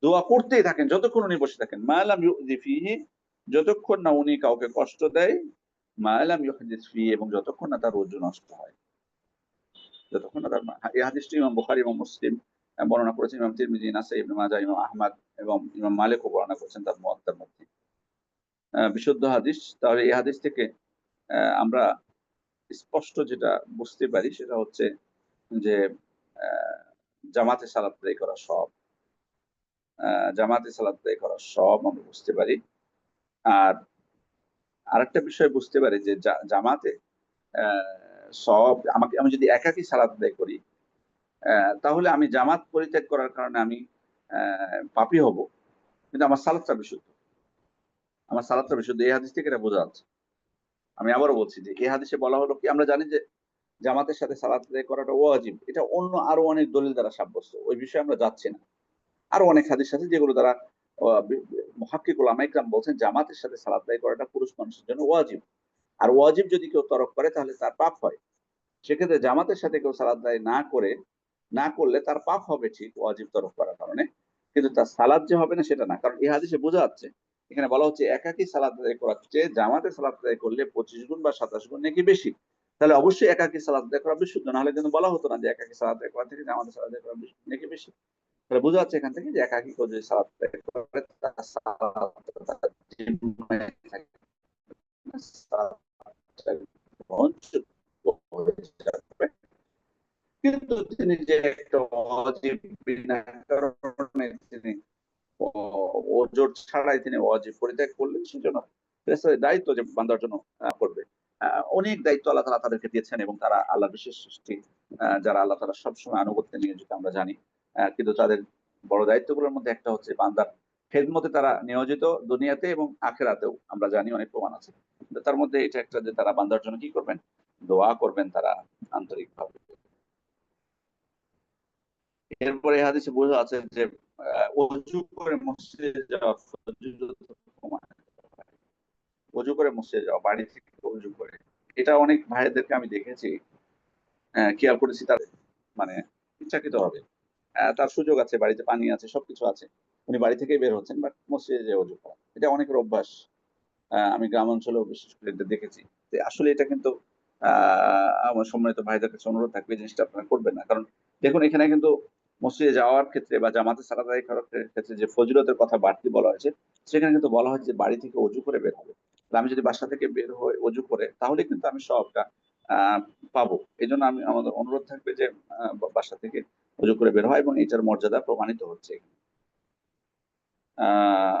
দোয়া করতেই থাকেন যতক্ষণ উনি বসে থাকেন। মা লাম ইউযি ফিহি, যতক্ষণ না উনি কাউকে কষ্ট দেয়। মা লাম ইউহদিস ফিহি, এবং যতক্ষণ না তার ওযু নষ্ট হয়। যতক্ষণ না তার, এই হাদিসটি ইমাম বুখারী এবং মুসলিম বর্ণনা করেছেন, ইমাম তিরমিজি, নাসাই, ইবনে মাজাহ, ইমাম আহমদ এবং ইমাম মালিকও বর্ণনা করেছেন তার মুওয়াত্তার মধ্যে। বিশুদ্ধ হাদিস। তাহলে এই হাদিস থেকে আমরা স্পষ্ট যেটা বুঝতে পারি সেটা হচ্ছে যে জামাতে সালাত আদায় করা সব, জামাতে সালাত আদায় করা সব আমরা বুঝতে পারি। আর আরেকটা বিষয় বুঝতে পারি যে জামাতে সব, আমি যদি একাকী সালাত আদায় করি, তাহলে আমি জামাত পরিত্যাগ করার কারণে আমি পাপী হব, কিন্তু আমার সালাতটা বিশুদ্ধ, আমার সালাতটা বিশুদ্ধ। এই হাদিস থেকে এটা বোঝা যাচ্ছে। আমি আবারও বলছি যে এই হাদিসে বলা হলো কি, আমরা জানি যে জামাতের সাথে সালাত আদায় করাটা ওয়াজিব, এটা অন্য আরো অনেক দলিল দ্বারা সাব্যস্ত, ওই বিষয়ে আমরা যাচ্ছি না। আরো অনেক হাদিস আছে যেগুলো দ্বারা মুহাক্কিক উলামা ইকরাম বলছেন জামাতের সাথে সালাত আদায় করাটা পুরুষ মানুষের জন্য ওয়াজিব। আর ওয়াজিব যদি কেউ তরক করে তাহলে তার পাপ হয়। সেক্ষেত্রে জামাতের সাথে কেউ সালাত আদায় না করলে তার পাপ হবে ঠিক, ওয়াজিব তরক করার কারণে, কিন্তু তার সালাত যে হবে না সেটা না। কারণ এই হাদিসে বোঝা যাচ্ছে, এখানে বলা হচ্ছে একাকী সালাত আদায় করার চেয়ে জামাতে সালাত আদায় করলে 25 গুণ বা 27 গুণ নাকি বেশি। তাহলে অবশ্যই একাকী সালাত আদায় করা বিশুদ্ধ, নাহলে কিন্তু বলা হতো না যে একাকী সালাত আদায় করা থেকে জামাতে সালাত আদায় করা নাকি বেশি। তাহলে বোঝা যাচ্ছে এখান থেকে যে একাকী কেউ যদি সালাত আদায় করে তার সালাত জিম্মায় থাকে না, সালাতটা গ্রহণযোগ্য হয়ে যাবে। কিন্তু তিনি যে একটা ওয়াজিব বিনা কারণে তিনি ওজোর ছাড়াই তিনি ওয়াজিব পরিত্যাগ করলেন, সেজন্য দায়িত্ব যে বান্দার জন্য করবে। অনেক দায়িত্ব আল্লাহ তাআলা তাদেরকে দিয়েছেন, এবং তারা আল্লাহ বিশেষ সৃষ্টি, যারা আল্লাহ তাআলা সবসময় আনুগত্যে নিয়োজিত আমরা জানি। কিন্তু তাদের বড় দায়িত্বগুলোর মধ্যে একটা হচ্ছে বান্দার খেদমতে তারা নিয়োজিত, দুনিয়াতে এবং আখিরাতেও আমরা জানি অনেক প্রমাণ আছে। কিন্তু তার মধ্যে এটা একটা যে তারা বান্দার জন্য কি করবেন, দোয়া করবেন তারা আন্তরিকভাবে। এরপরে হাদিসে বোঝা আছে যে অজু করে মসজিদে যাওয়া ফজিলত প্রমাণ। অজু করে মসজিদে যাওয়া, বাড়ি থেকে অজু করে, এটা অনেক ভাইদেরকে আমি দেখেছি, খেয়াল করেছি, তার মানে ইচ্ছাকৃত হবে, তার সুযোগ আছে, বাড়িতে পানি আছে, সবকিছু আছে, উনি বাড়ি থেকেই বের হচ্ছেন, বাট মসজিদে যে অজু করা, এটা অনেকের অভ্যাস। আমি গ্রাম অঞ্চলেও বিশেষ করে এটা দেখেছি। আসলে এটা কিন্তু আমার সম্মানিত ভাইদের কাছে অনুরোধ থাকবে, এই জিনিসটা আপনারা করবেন না। কারণ দেখুন, এখানে কিন্তু মসজিদে যাওয়ার ক্ষেত্রে বা জামাতে সালাত আদায় করার ক্ষেত্রে যে ফজিলতের কথা বাড়তি বলা হয়েছে, সেখানে কিন্তু বলা হয়েছে যে বাড়ি থেকে অজু করে বের হবে। আমি যদি বাসা থেকে বের হয়ে অজু করে, তাহলে কিন্তু আমি সবটা আহ পাবো। এই জন্য আমাদের অনুরোধ থাকবে যে বাসা থেকে অজু করে বের হয়, এবং এটার মর্যাদা প্রমাণিত হচ্ছে। আহ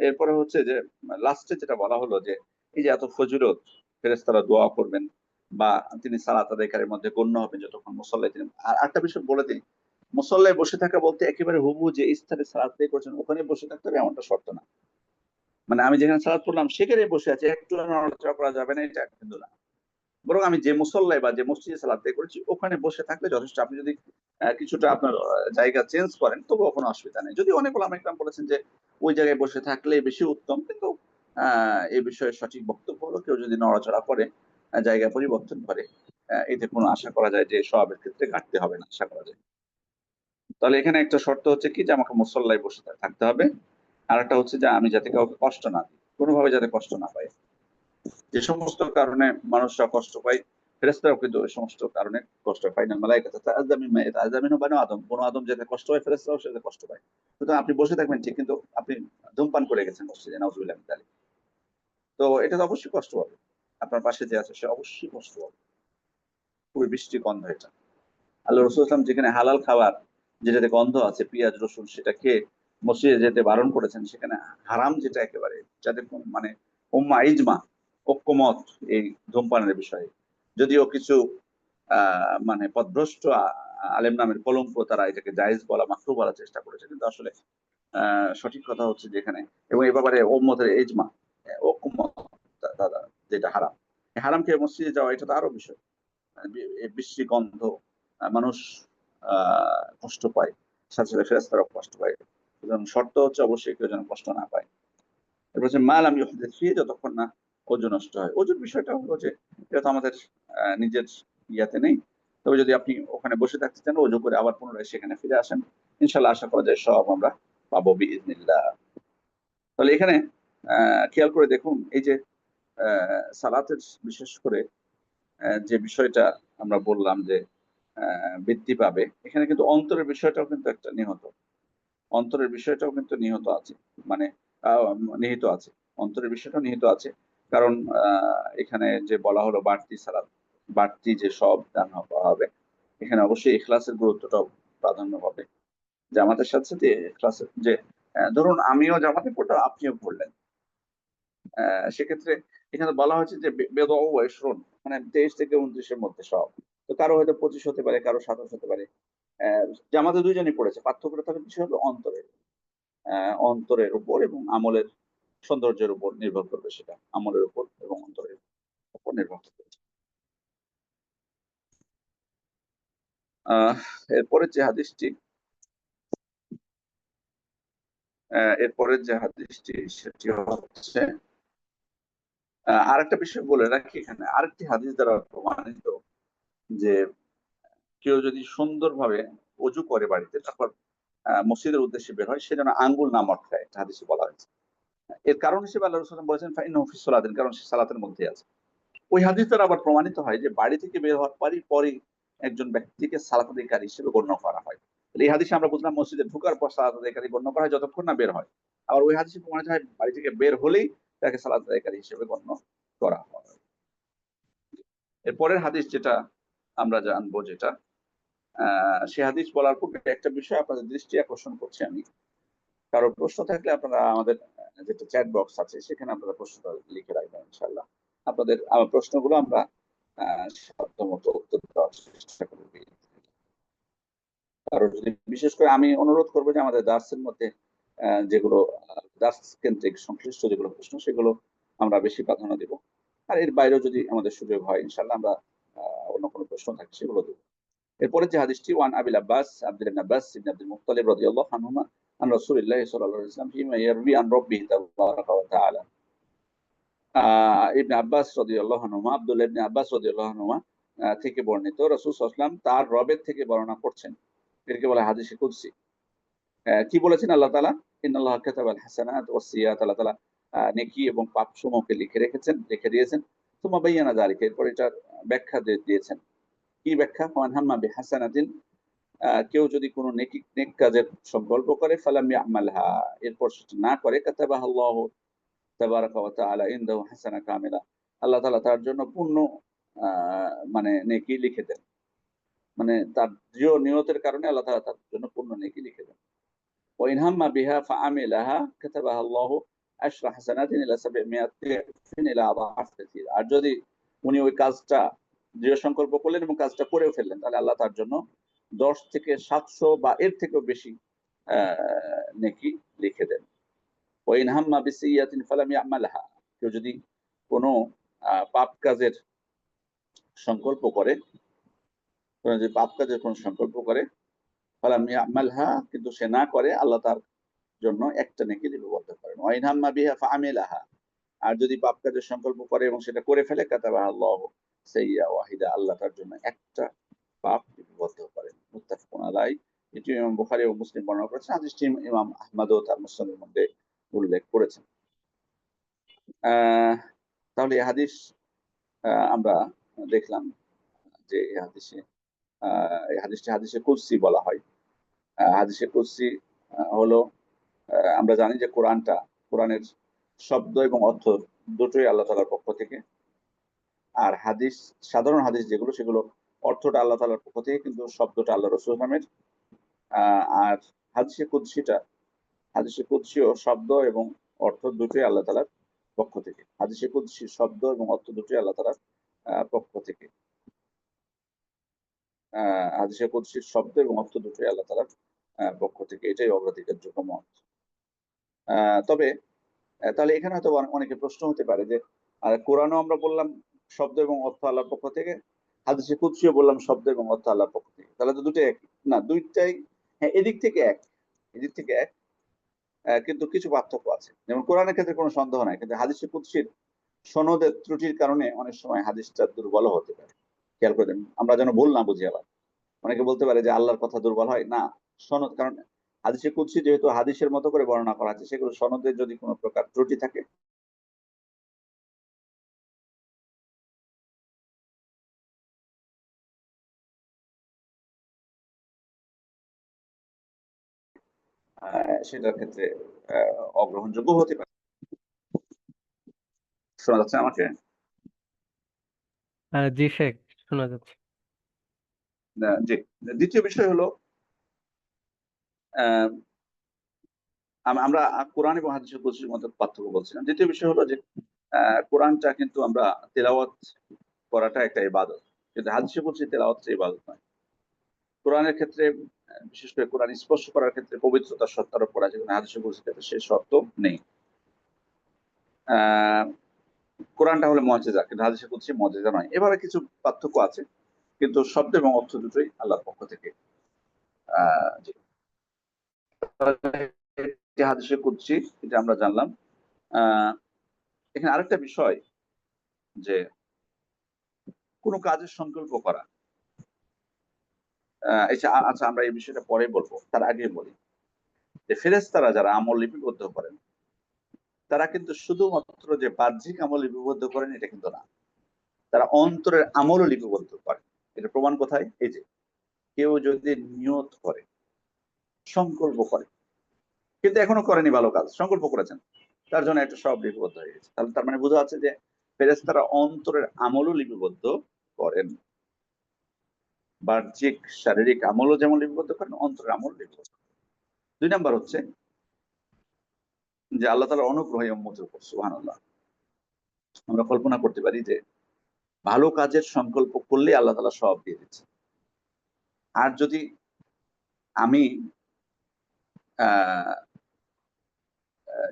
এরপরে হচ্ছে যে লাস্টে যেটা বলা হলো যে এই যে এত ফজিলত, ফেরেশতারা দোয়া করবেন বা তিনি সালাত আদায়কারীর মধ্যে গণ্য হবেন যতক্ষণ মুসল্লায় তিনি। আর একটা বিষয় বলে দিই, মুসল্লায় বসে থাকা বলতে একেবারে হুবহু যে স্থানে সালাত আদায় করছেন ওখানে বসে থাকতে হবে এমনটা শর্ত না। মানে আমি যেখানে সালাত পড়লাম সেখানে বসে আছি, একটু নড়াচড়া করা যাবে না, এটা কিন্তু না। বরং আমি যে মুসল্লায় বা যে মসজিদে সালাত আদায় করেছি ওখানে বসে থাকলে যথেষ্ট। আপনি যদি কিছুটা আপনার জায়গা চেঞ্জ করেন তবুও কোনো অসুবিধা নেই। যদি অনেক ওলামা ইকরাম বলেছেন যে ওই জায়গায় বসে থাকলে বেশি উত্তম, কিন্তু এই বিষয়ে সঠিক বক্তব্য হলো কেউ যদি নড়াচড়া করে, জায়গা পরিবর্তন করে, এতে কোনো আশা করা যায় যে সওয়াবের ক্ষেত্রে ঘাটতি হবে না, আশা করা যায়। তাহলে এখানে একটা শর্ত হচ্ছে কি যে আমাকে মুসল্লায় বসে থাকতে হবে। আর একটা হচ্ছে যে আমি যাতে কাউকে কষ্ট না দিই, কোনোভাবে যাতে কষ্ট না পাই। যে সমস্ত কারণে মানুষরা কষ্ট পায়, ফেরেশতারাও কিন্তু ওই সমস্ত কারণে কষ্ট পায় না। মালায়েকা তাতাআজ্জা মিম্মা ইয়াতাআজ্জা মিনহু বানু আদম। বনু আদম যাতে কষ্ট পায়, ফেরেশতারাও সেটাতে কষ্ট পায়। সুতরাং আপনি বসে থাকবেন ঠিক, কিন্তু আপনি ধূমপান করে গেছেন মসজিদে, নাউযুবিল্লাহ মিন যালিক। তো এটা তো অবশ্যই কষ্ট পাবে। আপনার পাশে যে আছে সে অবশ্যই কষ্ট পাবে। খুবই বৃষ্টি গন্ধ এটা। আল্লাহ রাসূল সাল্লাল্লাহু আলাইহি ওয়াসাল্লাম যেখানে হালাল খাবার, যেটাতে গন্ধ আছে, পেঁয়াজ, রসুন, সেটা খেয়ে মসজিদে যেতে বারণ করেছেন, সেখানে হারাম যেটা একেবারে, যাদের মানে উম্মাহ ইজমা, ঐক্যমত এই ধূমপানের বিষয়ে। যদিও কিছু মানে পথভ্রষ্ট আলেম নামের কলঙ্ক তারা এটাকে জায়েজ বলা, মাকরুহ বলার চেষ্টা করেছে, কিন্তু আসলে সঠিক কথা হচ্ছে যে এখানে, এবং এ ব্যাপারে উম্মতের ইজমা, ঐক্যমত দাদা, যেটা হারাম। এই হারাম খেয়ে মসজিদে যাওয়া এটা তো আরো বিষয়। বৃষ্টি গন্ধ, মানুষ কষ্ট পায়, সাথে সাথে ফেরেশতারাও কষ্ট পায়। সুতরাং শর্ত হচ্ছে অবশ্যই কেউ যেন কষ্ট না পায়। এরপর হচ্ছে মা লাম ইউহদিস ফিহি, যতক্ষণ না ওযু নষ্ট হয়। ওযুর বিষয়টা হলো যে এটা তো আমাদের নিজের ইয়াতে নেই। তবে যদি আপনি ওখানে বসে থাকতে চান, ওযু করে আবার পুনরায় সেখানে ফিরে আসেন, ইনশাআল্লাহ আশা করা যায় সওয়াব আমরা পাবো বিইজনিল্লাহ। তাহলে এখানে খেয়াল করে দেখুন, এই যে সালাতের বিশেষ করে যে বিষয়টা আমরা বললাম যে বৃদ্ধি পাবে, এখানে কিন্তু অন্তরের বিষয়টাও কিন্তু একটা নিহত। অন্তরের বিষয়টাও কিন্তু নিহত আছে। মানে নিহিত আছে। অন্তরের বিষয়টাও নিহিত আছে। কারণ এখানে যে বলা হলো বাড়তি সালাত, বাড়তি যে সব দান করা হবে, এখানে অবশ্যই ইখলাসের গুরুত্বটাও প্রাধান্য পাবে। জামাতের সাথে সাথে ইখলাসের যে ধরুন আমিও জামাতে পড়লাম, আপনিও পড়লেন। সেক্ষেত্রে এখানে বলা হয়েছে যে বেদউ ওয়া ইশরুন, মানে 23 থেকে 29 এর মধ্যে সব। তো কারো হয়তো 25 হতে পারে, কারো 27 হতে পারে। জামাতে ২ জনই পড়েছে। পার্থক্যটা তাহলে বিষয় হলো অন্তরের। অন্তরের উপর এবং আমলের সৌন্দর্যের উপর নির্ভর করবে সেটা। আমলের উপর এবং অন্তরের উপর নির্ভর করবে। আহ এরপরের যে হাদিসটি এরপরের যে হাদিসটি সেটি হচ্ছে, আরেকটা বিষয় বলে রাখি এখানে, আরেকটি হাদিস দ্বারা প্রমাণিত যে কেউ যদি সুন্দরভাবে অজু করে বাড়িতে, তারপর মসজিদের উদ্দেশ্যে বের হয়, সে যেন আঙ্গুল না মটকায়, এটা হাদিসে বলা হয়েছে। এর কারণ হিসেবে আল্লাহ রাসূল বলেছেন ফাইন্নাহু ফিস সালাতিন, কারণ সে সালাতের মধ্যে আছে। ওই হাদিস দ্বারা আবার প্রমাণিত হয় যে বাড়ি থেকে বের হওয়ার পরই একজন ব্যক্তিকে সালাত আদায়কারী হিসেবে গণ্য করা হয়। তাহলে এই হাদিসে আমরা বুঝলাম মসজিদে ঢোকার পর সালাত আদায়কারী গণ্য করা হয় যতক্ষণ না বের হয়। আবার ওই হাদিসে প্রমাণিত হয় বাড়ি থেকে বের হলেই তাকে সালাত আদায়কারী হিসেবে গণ্য করা হয়। এর পরের হাদিস যেটা আমরা জানবো, যেটা সে হাদিস বলার পূর্বে একটা বিষয় আপনাদের দৃষ্টি আকর্ষণ করছি আমি। কারো প্রশ্ন থাকলে আপনারা আমাদের যেটা চ্যাট বক্স আছে সেখানে আপনারা প্রশ্নটা লিখে রাখবেন, ইনশাআল্লাহ আপনাদের প্রশ্নগুলো আমরা সাধ্যমতো উত্তর দেওয়ার চেষ্টা করব। আর যদি বিশেষ করে আমি অনুরোধ করবো যে আমাদের দার্সের মধ্যে যেগুলো দার্স কেন্দ্রিক সংশ্লিষ্ট যেগুলো প্রশ্ন, সেগুলো আমরা বেশি প্রাধান্য দেব। আর এর বাইরেও যদি আমাদের সুযোগ হয়, ইনশাআল্লাহ আমরা অন্য কোনো প্রশ্ন থাকে সেগুলো দেব। এরপরে যে হাদিসটি, ওয়ান আবিল আব্বাস আব্দুল্লাহ ইবনে আব্বাস ইবনে আব্দুল মুত্তালিব রাদিয়াল্লাহু আনহুমা আন রাসূলিল্লাহ সাল্লাল্লাহু আলাইহি ওয়াসাল্লাম ফিমা ইয়ারবি আন রাব্বিহি তাবারাকা ওয়া তাআলা। ইবনে আব্বাস রাদিয়াল্লাহু আনহুমা, আব্দুল্লাহ ইবনে আব্বাস রাদিয়াল্লাহু আনহুমা থেকে বর্ণিত, রাসূল সাল্লাল্লাহু আলাইহি ওয়াসাল্লাম তার রবের থেকে বর্ণনা করছেন। এটাকে বলা হয় হাদিসে কুদসি। কি বলেছেন আল্লাহ তাআলা? ইন্নাল্লাহা কাতাবাল হাসানাত ওয়াস সিয়্যাত, আল্লাহ তাআলা নেকি এবং পাপসমূহকে লিখে দিয়েছেন। সুম্মা বায়্যানা যালিকা, এরপর এটার ব্যাখ্যা দিয়েছেন। কি ব্যাখ্যা? মান হাম্মা বিহাসানাতিন, কেউ যদি কোনো নেক কাজের সংকল্প করে, ফালাম ইয়ামালহা, এরপর সেটা না করে, কাতাবাহা আল্লাহু তাবারাকা ওয়া তাআলা ইনদাহু হাসানা কামিলা, আল্লাহ তাআলা তার জন্য পূর্ণ মানে নেকি লিখে দেন। মানে তার দৃঢ় নিয়তের কারণে আল্লাহ তাআলা তার জন্য পূর্ণ নেকি লিখে দেন। ওয়া ইন হাম্মা বিহা ফাআমিলাহা কাতাবাহা আল্লাহু আশরা হাসানাতিন ইলা 700 দিন ইলা আদাআফ কাসীর, আর যদি উনি ওই কাজটা দৃঢ় সংকল্প করলেন এবং কাজটা করেও ফেললেন, তাহলে আল্লাহ তার জন্য 10 থেকে 700 বা এর থেকেও বেশি নেকি লিখে দেন। ওয়া ইন হাম্মা বিসিয়াতিন ফালাম ইয়ামালহা, কেউ যদি কোনো পাপ কাজের সংকল্প করে, কোনো যদি পাপ কাজের কোনো সংকল্প করে, ফালাম ইয়ামালহা, কিন্তু সে না করে, আল্লাহ তার জন্য একটা নেকি লিপিবদ্ধ করেন। ওয়া ইন হাম্মা বিহা ফাআমিলাহা, আর যদি পাপ কাজের সংকল্প করে এবং সেটা করে ফেলে, কাতাবা আল্লাহ সাইয়্যা ওয়াহিদা, আল্লাহ তার জন্য একটা পাপ লিপিবদ্ধ করেন। মুত্তাফাকুন আলাইহি। এটি ইমাম বুখারী ও মুসলিম বর্ণনা করেছেন। হাদিসটি ইমাম আহমদও তার মুসনাদের মধ্যে উল্লেখ করেছেন। তাহলে এই হাদিস আমরা দেখলাম যে এই হাদিসটি হাদিসে কুদসি বলা হয়। হাদিসে কুদসি হলো, আমরা জানি যে কোরআনের শব্দ এবং অর্থ দুটোই আল্লাহ তাআলার পক্ষ থেকে। আর হাদিস, সাধারণ হাদিস যেগুলো, সেগুলো অর্থটা আল্লাহ তাআলার পক্ষ থেকে, কিন্তু শব্দটা আল্লাহ রাসূল নামের। আর হাদিসে কুদসিও শব্দ এবং অর্থ দুটোই আল্লাহ তাআলার পক্ষ থেকে। হাদিসে কুদসি শব্দ এবং অর্থ দুটোই আল্লাহ তাআলার পক্ষ থেকে। হাদিসে কুদসির শব্দ এবং অর্থ দুটোই আল্লাহ তাআলার পক্ষ থেকে। এটাই অগ্রাধিকারযোগ্য মত। তবে তাহলে এখানে হয়তো অনেকে প্রশ্ন হতে পারে যে কোরআনও আমরা বললাম শব্দ এবং অর্থ আল্লাহর পক্ষ থেকে, হাদিসে কুদসিও বললাম শব্দ এবং অর্থ আল্লাহর পক্ষ থেকে, তাহলে তো দুটোই এক না? দুইটাই হ্যাঁ, এদিক থেকে এক, কিন্তু কিছু পার্থক্য আছে। যেমন কোরআনের ক্ষেত্রে কোনো সন্দেহ নাই, কিন্তু হাদিসে কুদসির সনদের ত্রুটির কারণে অনেক সময় হাদিসটা দুর্বল হতে পারে। খেয়াল করে দেন, আমরা যেন ভুল না বুঝি। আবার অনেকে বলতে পারে যে আল্লাহর কথা দুর্বল হয় না, সনদ, কারণ হাদিসে কুদসি যেহেতু হাদিসের মতো করে বর্ণনা করা আছে, সেগুলো সনদের যদি কোনো প্রকার ত্রুটি থাকে, সেটার ক্ষেত্রে অগ্রহণযোগ্য হতে পারে। শোনা যাচ্ছে আমাকে? জি শেখ, শোনা যাচ্ছে। জি। দ্বিতীয় বিষয় হলো, আহ, আমরা কোরআন এবং হাদিসের কুদসির মধ্যে পার্থক্য বলছিলাম। দ্বিতীয় বিষয় হলো যে কোরআনটা কিন্তু আমরা তেলাওয়াত করাটা একটা ইবাদত, কিন্তু হাদিসে কুদসি তেলাওয়াতটা ইবাদত নয়। কোরআনের ক্ষেত্রে বিশেষ করে কোরআন স্পর্শ করার ক্ষেত্রে পবিত্রতার শর্ত আরোপ করা, যেখানে হাদিসে কুদসির ক্ষেত্রে সেই শর্ত নেই। আহ কোরআনটা হলো মুআজিজা, কিন্তু হাদিসে কুদসি মুআজিজা নয়। এবারে কিছু পার্থক্য আছে, কিন্তু শব্দ এবং অর্থ দুটোই আল্লাহর পক্ষ থেকে। জি। হাদিসে কুদসি, এটা আমরা জানলাম। আহ এখানে আরেকটা বিষয়, যে কোনো কাজের সংকল্প করা। আচ্ছা, আমরা এই বিষয়টা পরে বলবো, তার আগে বলি যে ফেরেশতারা যারা আমল লিপিবদ্ধ করেন, তারা কিন্তু শুধুমাত্র যে বাহ্যিক আমল লিপিবদ্ধ করেন এটা কিন্তু না, তারা অন্তরের আমলও লিপিবদ্ধ করেন। এটা প্রমাণ কোথায়? এই যে কেউ যদি নিয়ত করে, সংকল্প করে, কিন্তু এখনো করেনি ভালো কাজ, সংকল্প করেছেন, তার জন্য একটা সব লিপিবদ্ধ হয়ে গেছে। তাহলে তার মানে বোঝা যাচ্ছে যে ফেরেশতারা অন্তরের আমলও লিপিবদ্ধ করেন। বাহ্যিক শারীরিক আমলও যেমন লিপিবদ্ধ করেন, অন্তরের আমল লিপিবদ্ধ করেন। 2 নাম্বার হচ্ছে যে আল্লাহ তাআলার অনুগ্রহ এই উম্মতের উপর, সুবহানাল্লাহ। আমরা কল্পনা করতে পারি যে ভালো কাজের সংকল্প করলে আল্লাহ তাআলা সওয়াব দিয়ে দিচ্ছে। আর যদি আমি আহ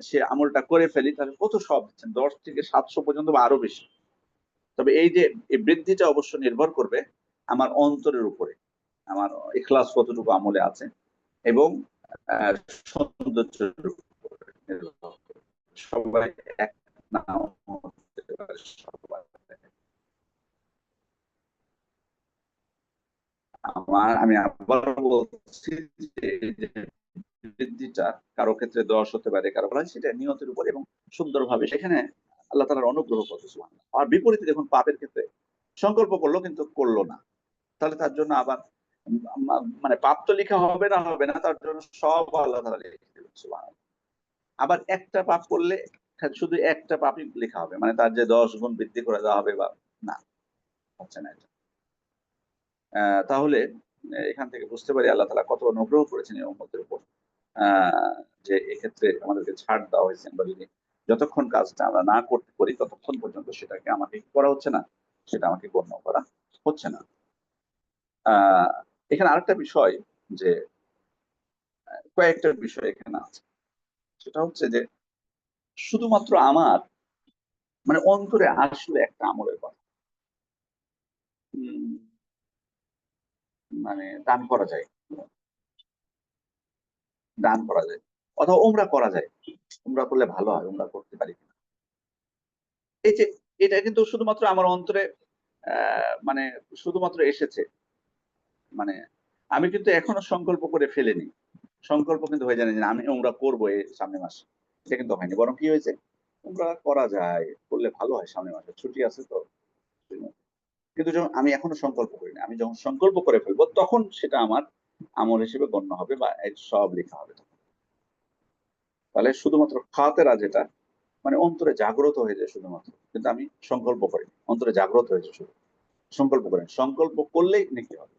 সে আমলটা করে ফেলি, তাহলে কত সওয়াব দিচ্ছেন? 10 থেকে 700 পর্যন্ত বা আরো বেশি। তবে এই যে এই বৃদ্ধিটা অবশ্য নির্ভর করবে আমার অন্তরের উপরে, আমার ইখলাস কতটুকু আমলে আছে, এবং সৌন্দর্যের উপরে নির্ভর করবে। সবাই এক নাও হতে পারে, সবাই। আমি আবার বলছি যে এই যে বৃদ্ধিটা কারো ক্ষেত্রে 10 হতে পারে, কারো ক্ষেত্রে সেটা নিয়তের উপর, এবং সুন্দরভাবে সেখানে আল্লাহ তাআলার অনুগ্রহ কত, সুবহানাল্লাহ। আর বিপরীতে দেখুন, পাপের ক্ষেত্রে সংকল্প করলো কিন্তু করলো না, তাহলে তার জন্য আবার মানে পাপ তো লেখা হবে না, তার জন্য সব আল্লাহ তাআলা লিখে দেবেন, সুবহানাল্লাহ। আবার একটা পাপ করলে শুধু একটা পাপই লেখা হবে, মানে তার যে 10 গুণ বৃদ্ধি করে দেওয়া হবে বা না, হচ্ছে না এটা। তাহলে এখান থেকে বুঝতে পারি আল্লাহ তাআলা কত অনুগ্রহ করেছেন এই উম্মতের উপর, আহ যে এক্ষেত্রে আমাদেরকে ছাড় দেওয়া হয়েছে। আমরা যদি যতক্ষণ কাজটা আমরা না করতে পারি, ততক্ষণ পর্যন্ত সেটাকে আমাকে কি করা হচ্ছে না, সেটা আমাকে গণ্য করা হচ্ছে না। আহ এখানে আরেকটা বিষয়, যে কয়েকটা বিষয় এখানে আছে, সেটা হচ্ছে যে শুধুমাত্র আমার মানে অন্তরে আসলে একটা আমলের কথা, উম, মানে দান করা যায়, অথবা উমরা করা যায়। উমরা করলে ভালো হয়, উমরা করতে পারি কিনা। এই যে এটা কিন্তু শুধুমাত্র আমার অন্তরে মানে শুধুমাত্র এসেছে, মানে আমি কিন্তু এখনো সংকল্প করে ফেলিনি। সংকল্প কিন্তু হয়ে জানি যে আমি উমরা করবো এই সামনের মাসে, এটা কিন্তু হয়নি। বরং কি হয়েছে, উমরা করা যায়, করলে ভালো হয়, সামনের মাসে ছুটি আছে তো। কিন্তু যখন আমি এখনো সংকল্প করিনি, আমি যখন সংকল্প করে ফেলবো তখন সেটা আমার আমল হিসেবে গণ্য হবে বা এর সব লেখা হবে তখন। তাহলে শুধুমাত্র খাতেরা যেটা, মানে অন্তরে জাগ্রত হয়ে যায় শুধুমাত্র, কিন্তু আমি সংকল্প করিনি, অন্তরে জাগ্রত হয়েছে শুধু, সংকল্প করেন, সংকল্প করলেই নাকি হবে।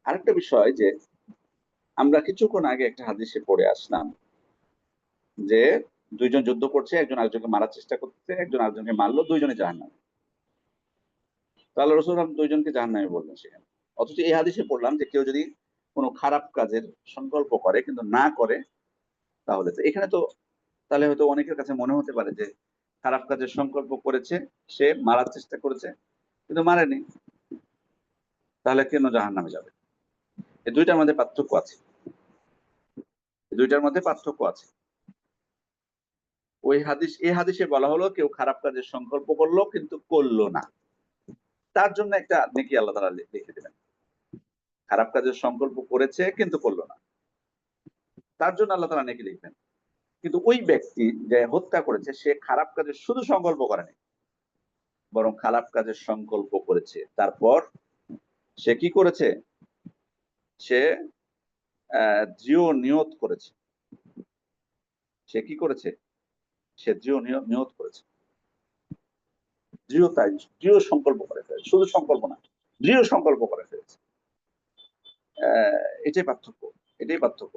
আরেকটা বিষয় যে আমরা কিছুক্ষণ আগে একটা হাদিসে পড়ে আসলাম যে দুইজন যুদ্ধ করছে, একজন আরেকজনকে মারার চেষ্টা করছে, একজন আরেকজনকে মারলো, দুইজনে জাহান্নামে। তো আল্লাহ রাসূল দুইজনকে জাহান্নামে বললেন সেখানে। অথচ এই হাদিসে পড়লাম যে কেউ যদি কোনো খারাপ কাজের সংকল্প করে কিন্তু না করে, তাহলে তো এখানে তো, তাহলে হয়তো অনেকের কাছে মনে হতে পারে যে খারাপ কাজের সংকল্প করেছে, সে মারার চেষ্টা করেছে কিন্তু মারেনি, তাহলে কেন জাহান্নামে যাবে? এই দুইটার মধ্যে পার্থক্য আছে, এই দুইটার মধ্যে পার্থক্য আছে। এই হাদিসে বলা হলো কেউ খারাপ কাজের সংকল্প করলো কিন্তু করলো না, তার জন্য একটা নেকি আল্লাহ তাআলা লিখে দিবেন। খারাপ কাজের সংকল্প করেছে কিন্তু করলো না, তার জন্য আল্লাহ তাআলা নেকি লিখবেন। কিন্তু ওই ব্যক্তি যে হত্যা করেছে, সে খারাপ কাজের শুধু সংকল্প করেনি, বরং খারাপ কাজের সংকল্প করেছে, তারপর সে কি করেছে, সে দৃঢ় নিয়ত করেছে। সে কি করেছে, সে দৃঢ় নিয়ত করেছে, দৃঢ়তায় দৃঢ় সংকল্প করে ফেলেছে, শুধু সংকল্প না, দৃঢ় সংকল্প করে ফেলেছে। এটাই পার্থক্য, এটাই পার্থক্য।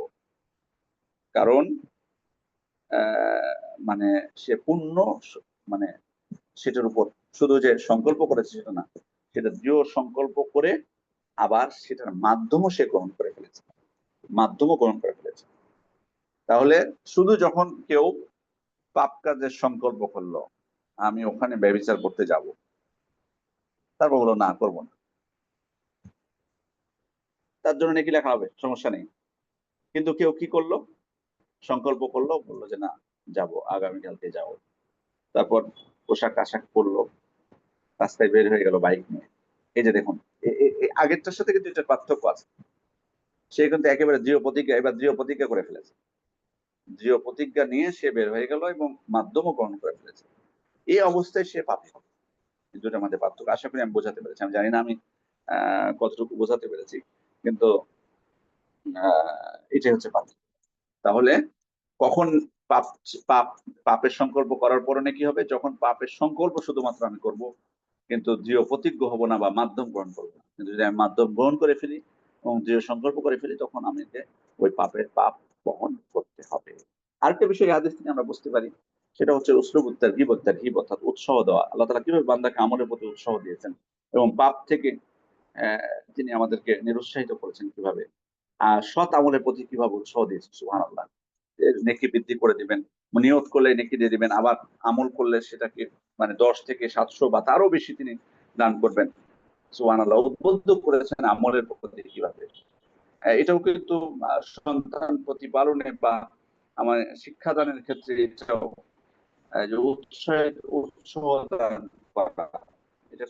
কারণ মানে সে পূর্ণ মানে সেটার উপর শুধু যে সংকল্প করেছে সেটা না, সেটা দৃঢ় সংকল্প করে আবার সেটার মাধ্যমও সে গ্রহণ করে ফেলেছে, মাধ্যমও গ্রহণ করে ফেলেছে। তাহলে শুধু যখন কেউ পাপ কাজের সংকল্প করলো, আমি ওখানে ব্যভিচার করতে যাব, তারপর বললো না করবো না, তার জন্য নাকি লেখা হবে, সমস্যা নেই। কিন্তু কেউ কি করলো, সংকল্প করলো, বললো যে না যাব, আগামীকালকে যাব, তারপর পোশাক আশাক পরলো, রাস্তায় বের হয়ে গেল বাইক নিয়ে। এই যে দেখুন, আগেরটার সাথে কিন্তু এটা পার্থক্য আছে। সে কিন্তু একেবারে দৃঢ় প্রতিজ্ঞা, এবার দৃঢ় প্রতিজ্ঞা করে ফেলেছে, দৃঢ় প্রতিজ্ঞা নিয়ে সে বের হয়ে গেল এবং মাধ্যমও গ্রহণ করে ফেলেছে। এই অবস্থায় সে পাপী হবে। এই দুটোর মধ্যে পার্থক্য, আশা করি আমি বোঝাতে পেরেছি। আমি জানি না আমি কতটুকু বোঝাতে পেরেছি, কিন্তু এটাই হচ্ছে পার্থক্য। তাহলে কখন পাপ পাপ পাপের সংকল্প করার পরে নাকি হবে, যখন পাপের সংকল্প শুধুমাত্র আমি করব কিন্তু দৃঢ় প্রতিজ্ঞ হব না বা মাধ্যম গ্রহণ করবো না। কিন্তু যদি আমি মাধ্যম গ্রহণ করে ফেলি এবং দৃঢ় সংকল্প করে ফেলি, তখন আমাকে ওই পাপের পাপ বহন করতে হবে। আরেকটা বিষয় আদেশ থেকে আমরা বুঝতে পারি, সেটা হচ্ছে উসলুবুত তারগীব ওয়াত তারহিব, অর্থাৎ উৎসাহ দেওয়া। আল্লাহ তাআলা কিভাবে বান্দাকে আমলের প্রতি উৎসাহ দিয়েছেন এবং পাপ থেকে তিনি আমাদেরকে নিরুৎসাহিত করেছেন কিভাবে, আর সৎ আমলের প্রতি কিভাবে উৎসাহ দিয়েছেন, সুবহানাল্লাহ। নেকি বৃদ্ধি করে দিবেন, নিয়ত করলে নেকি দিয়ে দিবেন, আবার আমল করলে সেটাকে মানে 10 থেকে 700 বা তারও বেশি তিনি দান করবেন, সুবহানাল্লাহ। উদ্বুদ্ধ করেছেন আমলের প্রতি কিভাবে। এটাও কিন্তু সন্তান প্রতিপালনে বা আমার শিক্ষাদানের ক্ষেত্রে এটাও যে উৎসাহ দান করা, এটা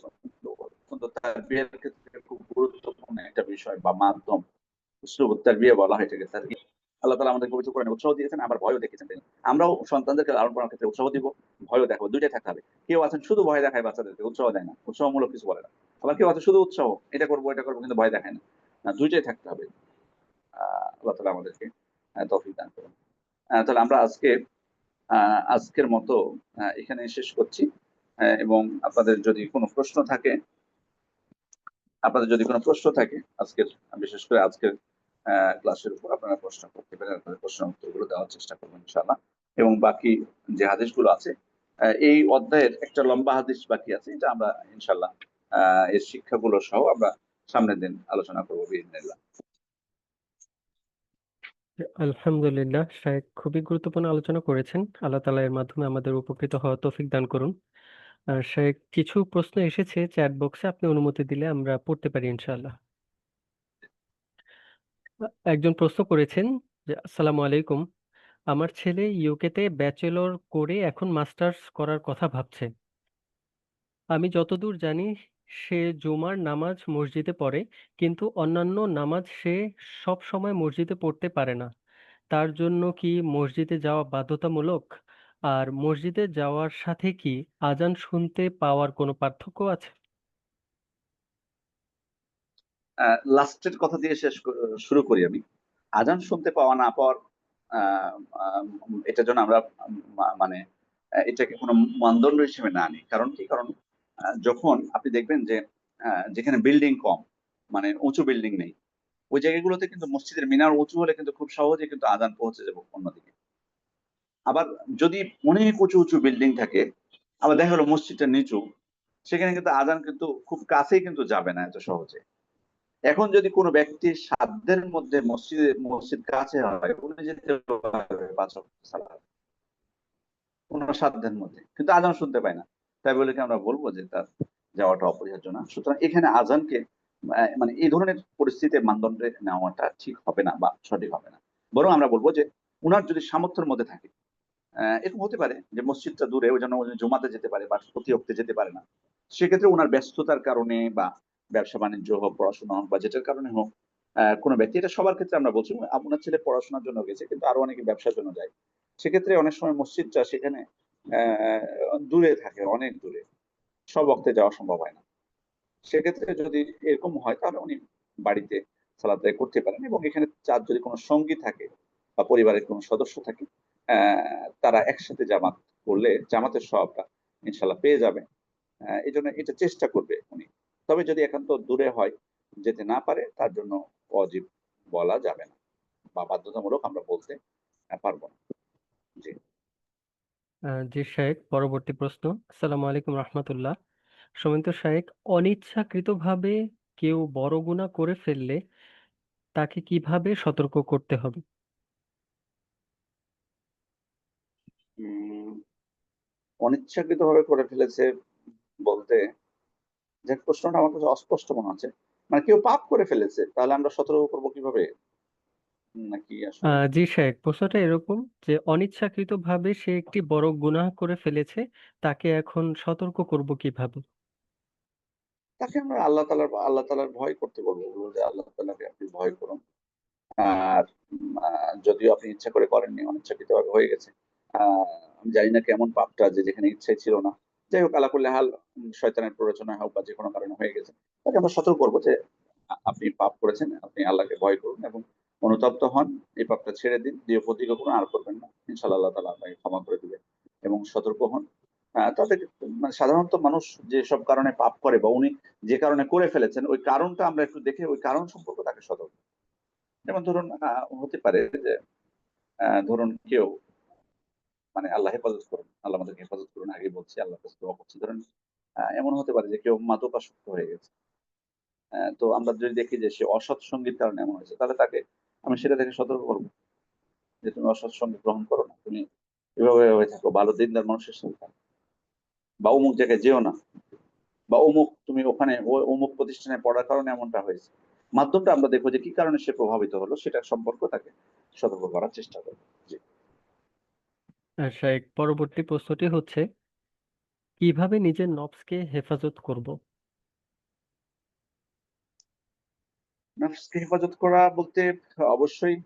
কিন্তু তার বিয়ের ক্ষেত্রে খুব গুরুত্বপূর্ণ একটা বিষয় বা মাধ্যম। উসলুবুত তারবিয়া বলা হয় এটাকে, তারবিয়া। আল্লাহ তাআলা আমাদের পবিত্র কোরআনে উৎসাহ দিয়েছেন, আবার ভয়ও দেখিয়েছেন তিনি। আমরাও সন্তানদেরকে লালন পালনের ক্ষেত্রে উৎসাহ দিব, ভয়ও দেখাবো, দুইটাই থাকতে হবে। কেউ আছেন শুধু ভয় দেখায় বাচ্চাদেরকে, উৎসাহ দেয় না, উৎসাহমূলক কিছু বলে না। আবার কেউ আছে শুধু উৎসাহ, এটা করবো এটা করবো কিন্তু ভয় দেখায় না। দুইটাই থাকতে হবে। আল্লাহ তাআলা আমাদেরকে তৌফিক দান করুন। তাহলে আমরা আজকের মতো এখানে শেষ করছি। এবং আপনাদের যদি কোনো প্রশ্ন থাকে, আজকের, বিশেষ করে আজকের ক্লাসের উপর আপনারা প্রশ্ন করতে পারেন, আপনাদের প্রশ্নের উত্তরগুলো দেওয়ার চেষ্টা করবেন ইনশাআল্লাহ। এবং বাকি যে হাদিসগুলো আছে, এই অধ্যায়ের একটা লম্বা হাদিস বাকি আছে, এটা আমরা ইনশাআল্লাহ এর শিক্ষাগুলো সহ আমরা সামনের দিন আলোচনা করবো বিইذنিল্লাহ। আলহামদুলিল্লাহ, শায়েখ খুবই গুরুত্বপূর্ণ আলোচনা করেছেন। আল্লাহ তাআলা এর মাধ্যমে আমাদের উপকৃত হওয়ার তৌফিক দান করুন। আর শায়েখ, কিছু প্রশ্ন এসেছে চ্যাট বক্সে, আপনি অনুমতি দিলে আমরা পড়তে পারি ইনশাআল্লাহ। একজন প্রশ্ন করেছেন যে আসসালামু আলাইকুম, আমার ছেলে ইউকেতে ব্যাচেলর করে এখন মাস্টার্স করার কথা ভাবছে। আমি যতদূর জানি সে জুমার নামাজ মসজিদে পড়ে, কিন্তু অন্যান্য নামাজ সে সব সময় মসজিদে পড়তে পারে না। তার জন্য কি মসজিদে যাওয়া বাধ্যতামূলক? আর মসজিদে যাওয়ার সাথে কি আজান শুনতে পাওয়ার কোনো পার্থক্য আছে? লাস্টের কথা দিয়ে শুরু করি আমি। আজান শুনতে পাওয়া না পাওয়ার আহ, আহ, এটার জন্য আমরা মানে এটাকে কোনো মানদণ্ড হিসেবে না নিই। কারণ কি? কারণ যখন আপনি দেখবেন যে যেখানে বিল্ডিং কম, মানে উঁচু বিল্ডিং নেই, ওই জায়গাগুলোতে কিন্তু মসজিদের মিনার উঁচু হলে কিন্তু খুব সহজে কিন্তু আজান পৌঁছে যাবে অন্যদিকে। আবার যদি অনেক উঁচু উঁচু বিল্ডিং থাকে, আবার দেখা গেলো মসজিদটা নিচু, সেখানে কিন্তু আজান কিন্তু খুব কাছেই কিন্তু যাবে না এত সহজে। এখন যদি কোনো ব্যক্তির সাধ্যের মধ্যে মসজিদ কাছে হয়, উনি যেতে পারবে 5 ওয়াক্ত সালাত ওনার সাধ্যের মধ্যে, কিন্তু আজান শুনতে পায় না। তাই বলে কি আমরা বলবো যে তার যাওয়াটা অপরিহার্য না? সুতরাং এখানে আজানকে মানে এই ধরনের পরিস্থিতির মানদণ্ডে নেওয়াটা ঠিক হবে না বা সঠিক হবে না। বরং আমরা বলবো যে উনার যদি সামর্থ্যের মধ্যে থাকে, এরকম হতে পারে যে মসজিদটা দূরে, ওই জন্য উনি জুমাতে যেতে পারে বা প্রতি ওয়াক্তে যেতে পারে না। সেক্ষেত্রে ওনার ব্যস্ততার কারণে বা ব্যবসা বাণিজ্য হোক, পড়াশোনা হোক, বা যেটার কারণে হোক, কোনো ব্যক্তি, এটা সবার ক্ষেত্রে আমরা বলছি, আপনার ছেলে পড়াশোনার জন্য গেছে কিন্তু আরো অনেকে ব্যবসার জন্য যায়, সেক্ষেত্রে অনেক সময় মসজিদটা সেখানে দূরে থাকে, অনেক দূরে, সব ওয়াক্তে যাওয়া সম্ভব হয় না। সেক্ষেত্রে যদি এরকম হয় তাহলে উনি বাড়িতে সালাত আদায় করতে পারেন, এবং এখানে তার যদি কোনো সঙ্গী থাকে বা পরিবারের কোনো সদস্য থাকে, তারা একসাথে জামাত করলে জামাতের সওয়াবটা ইনশাল্লাহ পেয়ে যাবে। এই জন্য এটা চেষ্টা করবে উনি। তবে যদি একান্ত দূরে হয়, যেতে না পারে, তার জন্য ওয়াজিব বলা যাবে না বা বাধ্যতামূলক আমরা বলতে পারবো না। জি। জি শায়েখ, পরবর্তী প্রশ্ন। আসসালামু আলাইকুম রহমতুল্লাহ। সমিত শায়েখ, অনিচ্ছাকৃতভাবে কেউ বড় গুনাহ করে ফেললে তাকে কিভাবে সতর্ক করতে হবে? উম অনিচ্ছাকৃত ভাবে করে ফেলেছে বলতে, যে প্রশ্নটা আমার কাছে অস্পষ্ট মনে হচ্ছে। মানে কেউ পাপ করে ফেলেছে, তাহলে আমরা সতর্ক করবো কিভাবে, নাকি আসলে? জি শায়েখ, প্রশ্নটা এরকম যে অনিচ্ছাকৃতভাবে সে একটি বড় গুনাহ করে ফেলেছে, তাকে এখন সতর্ক করব কিভাবে? তাকে আমরা আল্লাহ তালার ভয় করতে বলবো, বলবো যে আল্লাহ তালাকে আপনি ভয় করুন। আর যদিও আপনি ইচ্ছা করে করেননি, অনিচ্ছাকৃত ভাবে হয়ে গেছে। আমি জানি না কেমন পাপটা, যে যেখানে ইচ্ছাই ছিল না। যাই হোক, আল্লাহ করলে হাল, শয়তানের প্ররোচনায় হোক বা যে কোনো কারণে হয়ে গেছে, তাকে আমরা সতর্ক করবো যে আপনি পাপ করেছেন, আপনি আল্লাহকে ভয় করুন এবং অনুতপ্ত হন, এই পাপটা ছেড়ে দিন, দিয়ে প্রতিজ্ঞা করুন আর করবেন না। ইনশাআল্লাহ আল্লাহ তাআলা আপনাকে ক্ষমা করে দিবেন। এবং সতর্ক হন। তাদের, মানে সাধারণত মানুষ যে সব কারণে পাপ করে বা উনি যে কারণে করে ফেলেছেন, ওই কারণটা আমরা একটু দেখে ওই কারণ সম্পর্কে তাকে সতর্ক। যেমন ধরুন, হতে পারে যে ধরুন কেউ, মানে আল্লাহ হেফাজত করুন, আল্লাহ আমাদেরকে হেফাজত করুন, আগে বলছি, আল্লাহ কাছে দোয়া করছি। ধরুন এমন হতে পারে যে কেউ মাদকাসক্ত হয়ে গেছে। তো আমরা যদি দেখি যে সে অসৎ সঙ্গীর কারণে এমন হয়েছে, তাহলে তাকে আমি সেটা থেকে সতর্ক করবো যে তুমি অসৎ সঙ্গী গ্রহণ করো না, তুমি এভাবে হয়ে থাকো, ভালো দিনদার মানুষের সাথে থাকো, বা অমুক জায়গায় যেও না, বা অমুক তুমি ওখানে অমুক প্রতিষ্ঠানে পড়ার কারণে এমনটা হয়েছে। মাধ্যমটা আমরা দেখবো যে কি কারণে সে প্রভাবিত হলো, সেটা সম্পর্কে তাকে সতর্ক করার চেষ্টা করবো। জি। শায়েখ, পরবর্তী প্রশ্নটি হচ্ছে কিভাবে নিজের নফসকে হেফাজত করব? নফসকে হেফাজত করা বলতে অবশ্যই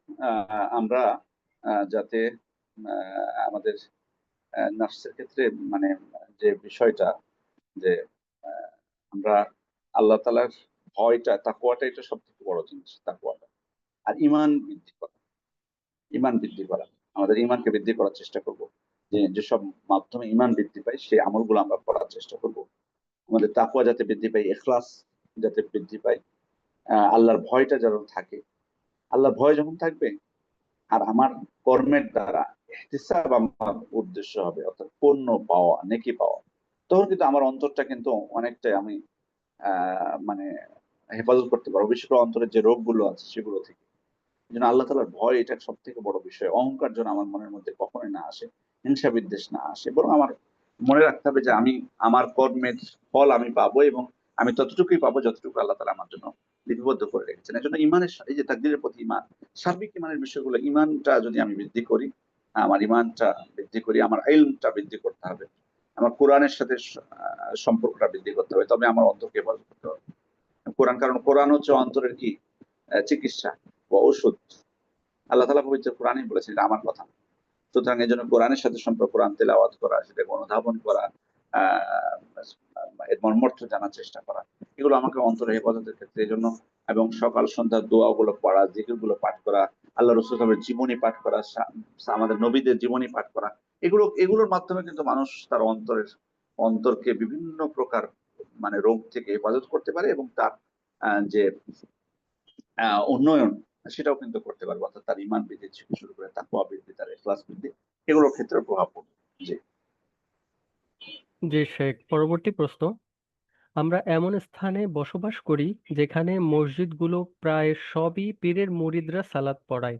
আমরা যাতে আমাদের নফসের ক্ষেত্রে, মানে যে বিষয়টা, যে আহ, আমরা আল্লাহ তাআলার ভয়টা, তাকওয়াটা, এটা সব থেকে বড় জিনিস, তাকওয়াটা। আর ইমান বৃদ্ধি করা, আমাদের ইমানকে বৃদ্ধি করার চেষ্টা করব। যে যেসব মাধ্যমে ইমান বৃদ্ধি পায় সেই আমলগুলো আমরা করার চেষ্টা করব। আমাদের তাকওয়া যাতে বৃদ্ধি পায়, ইখলাস যাতে বৃদ্ধি পায়, আল্লাহর ভয়টা যেন থাকে। আল্লাহর ভয় যখন থাকবে, আর আমার কর্মের দ্বারা ইহতিসাব আমার উদ্দেশ্য হবে, অর্থাৎ পূর্ণ পাওয়া, নেকি পাওয়া, তখন কিন্তু আমার অন্তরটা কিন্তু অনেকটাই আমি মানে হেফাজত করতে পারবো, বিশেষ করে অন্তরের যে রোগগুলো আছে সেগুলো থেকে। এই জন্য আল্লাহ তাআলার ভয়, এটা সব থেকে বড় বিষয়। অহংকার যেন আমার মনের মধ্যে কখনোই না আসে, হিংসা বিদ্বেষ না আসে, বরং আমার মনে রাখতে হবে যে আমি আমার কর্মের ফল আমি পাবো, এবং আমি ততটুকুই পাবো যতটুকু আল্লাহ তাআলা আমার জন্য লিপিবদ্ধ করে রেখেছেন। এই জন্য ইমানের এই যে তাকদীরের প্রতি ইমান, সার্বিক ইমানের বিষয়গুলো, ইমানটা যদি আমি বৃদ্ধি করি, আমার ইমানটা বৃদ্ধি করি, আমার ইলমটা বৃদ্ধি করতে হবে, আমার কোরআনের সাথে সম্পর্কটা বৃদ্ধি করতে হবে, তবে আমার অন্তরকে হেফাজত করতে হবে কোরআন। কারণ কোরআন হচ্ছে অন্তরের কি চিকিৎসা বা ওষুধ। আল্লাহ তাআলা পবিত্র কোরআনই বলেছেন, এটা আমার কথা। সুতরাং এই জন্য কোরআনের সাথে সম্পর্ক, কোরআন তেলাওয়াত করা, সেটাকে অনুধাবন করা, আহ এর মর্মার্থ জানার চেষ্টা করা, এগুলো আমাকে অন্তরে হেফাজতের ক্ষেত্রে এই জন্য। এবং সকাল সন্ধ্যা দোয়াগুলো পড়া, জিকিরগুলো পাঠ করা, আল্লাহ রাসূল সাল্লাল্লাহু আলাইহি ওয়াসাল্লামের জীবনী পাঠ করা, আমাদের নবীদের জীবনী পাঠ করা, এগুলোর মাধ্যমে কিন্তু মানুষ তার অন্তরকে বিভিন্ন প্রকার মানে রোগ থেকে হেফাজত করতে পারে, এবং তার যে উন্নয়ন সেটাও কিন্তু করতে পারবে। অর্থাৎ তার ঈমান বৃদ্ধি থেকে শুরু করে তাকওয়া বৃদ্ধি, তার ইখলাস বৃদ্ধি, এগুলোর ক্ষেত্রে প্রভাব পড়বে। জি। জি শেখ, পরবর্তী প্রশ্ন। আমরা এমন স্থানে বসবাস করি যেখানে মসজিদগুলো প্রায় সবই পীরের মুরিদরা সালাত পড়ায়,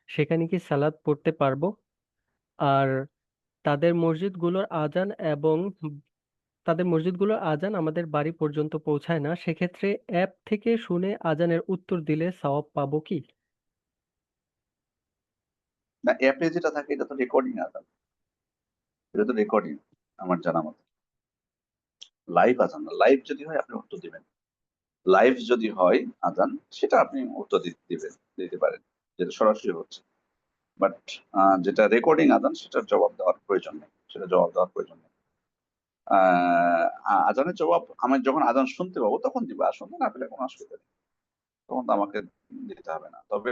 সেখানে কি সালাত পড়তে পারবো? আর তাদের মসজিদগুলোর আজান এবং তাদের মসজিদগুলোর আজান আমাদের বাড়ি পর্যন্ত পৌঁছায় না, সেক্ষেত্রে অ্যাপ থেকে শুনে আজানের উত্তর দিলে সওয়াব পাবো কি? না, অ্যাপে যেটা থাকে এটা তো রেকর্ডিং আজান, এটা তো রেকর্ডিং আমার জানা মতে। লাইভ আজান না, লাইভ যদি হয় আপনি উত্তর দিবেন, লাইভ যদি হয় আজান সেটা আপনি উত্তর দিতে পারেন, যেটা সরাসরি হচ্ছে। বাট যেটা রেকর্ডিং আজান সেটার জবাব দেওয়ার প্রয়োজন নেই, সেটা জবাব দেওয়ার প্রয়োজন নেই। আজানের জবাব আমি যখন আজান শুনতে পাবো তখন দিব, আর শুনতে না পেলে কোনো অসুবিধা নেই, তখন তো আমাকে দিতে হবে না। তবে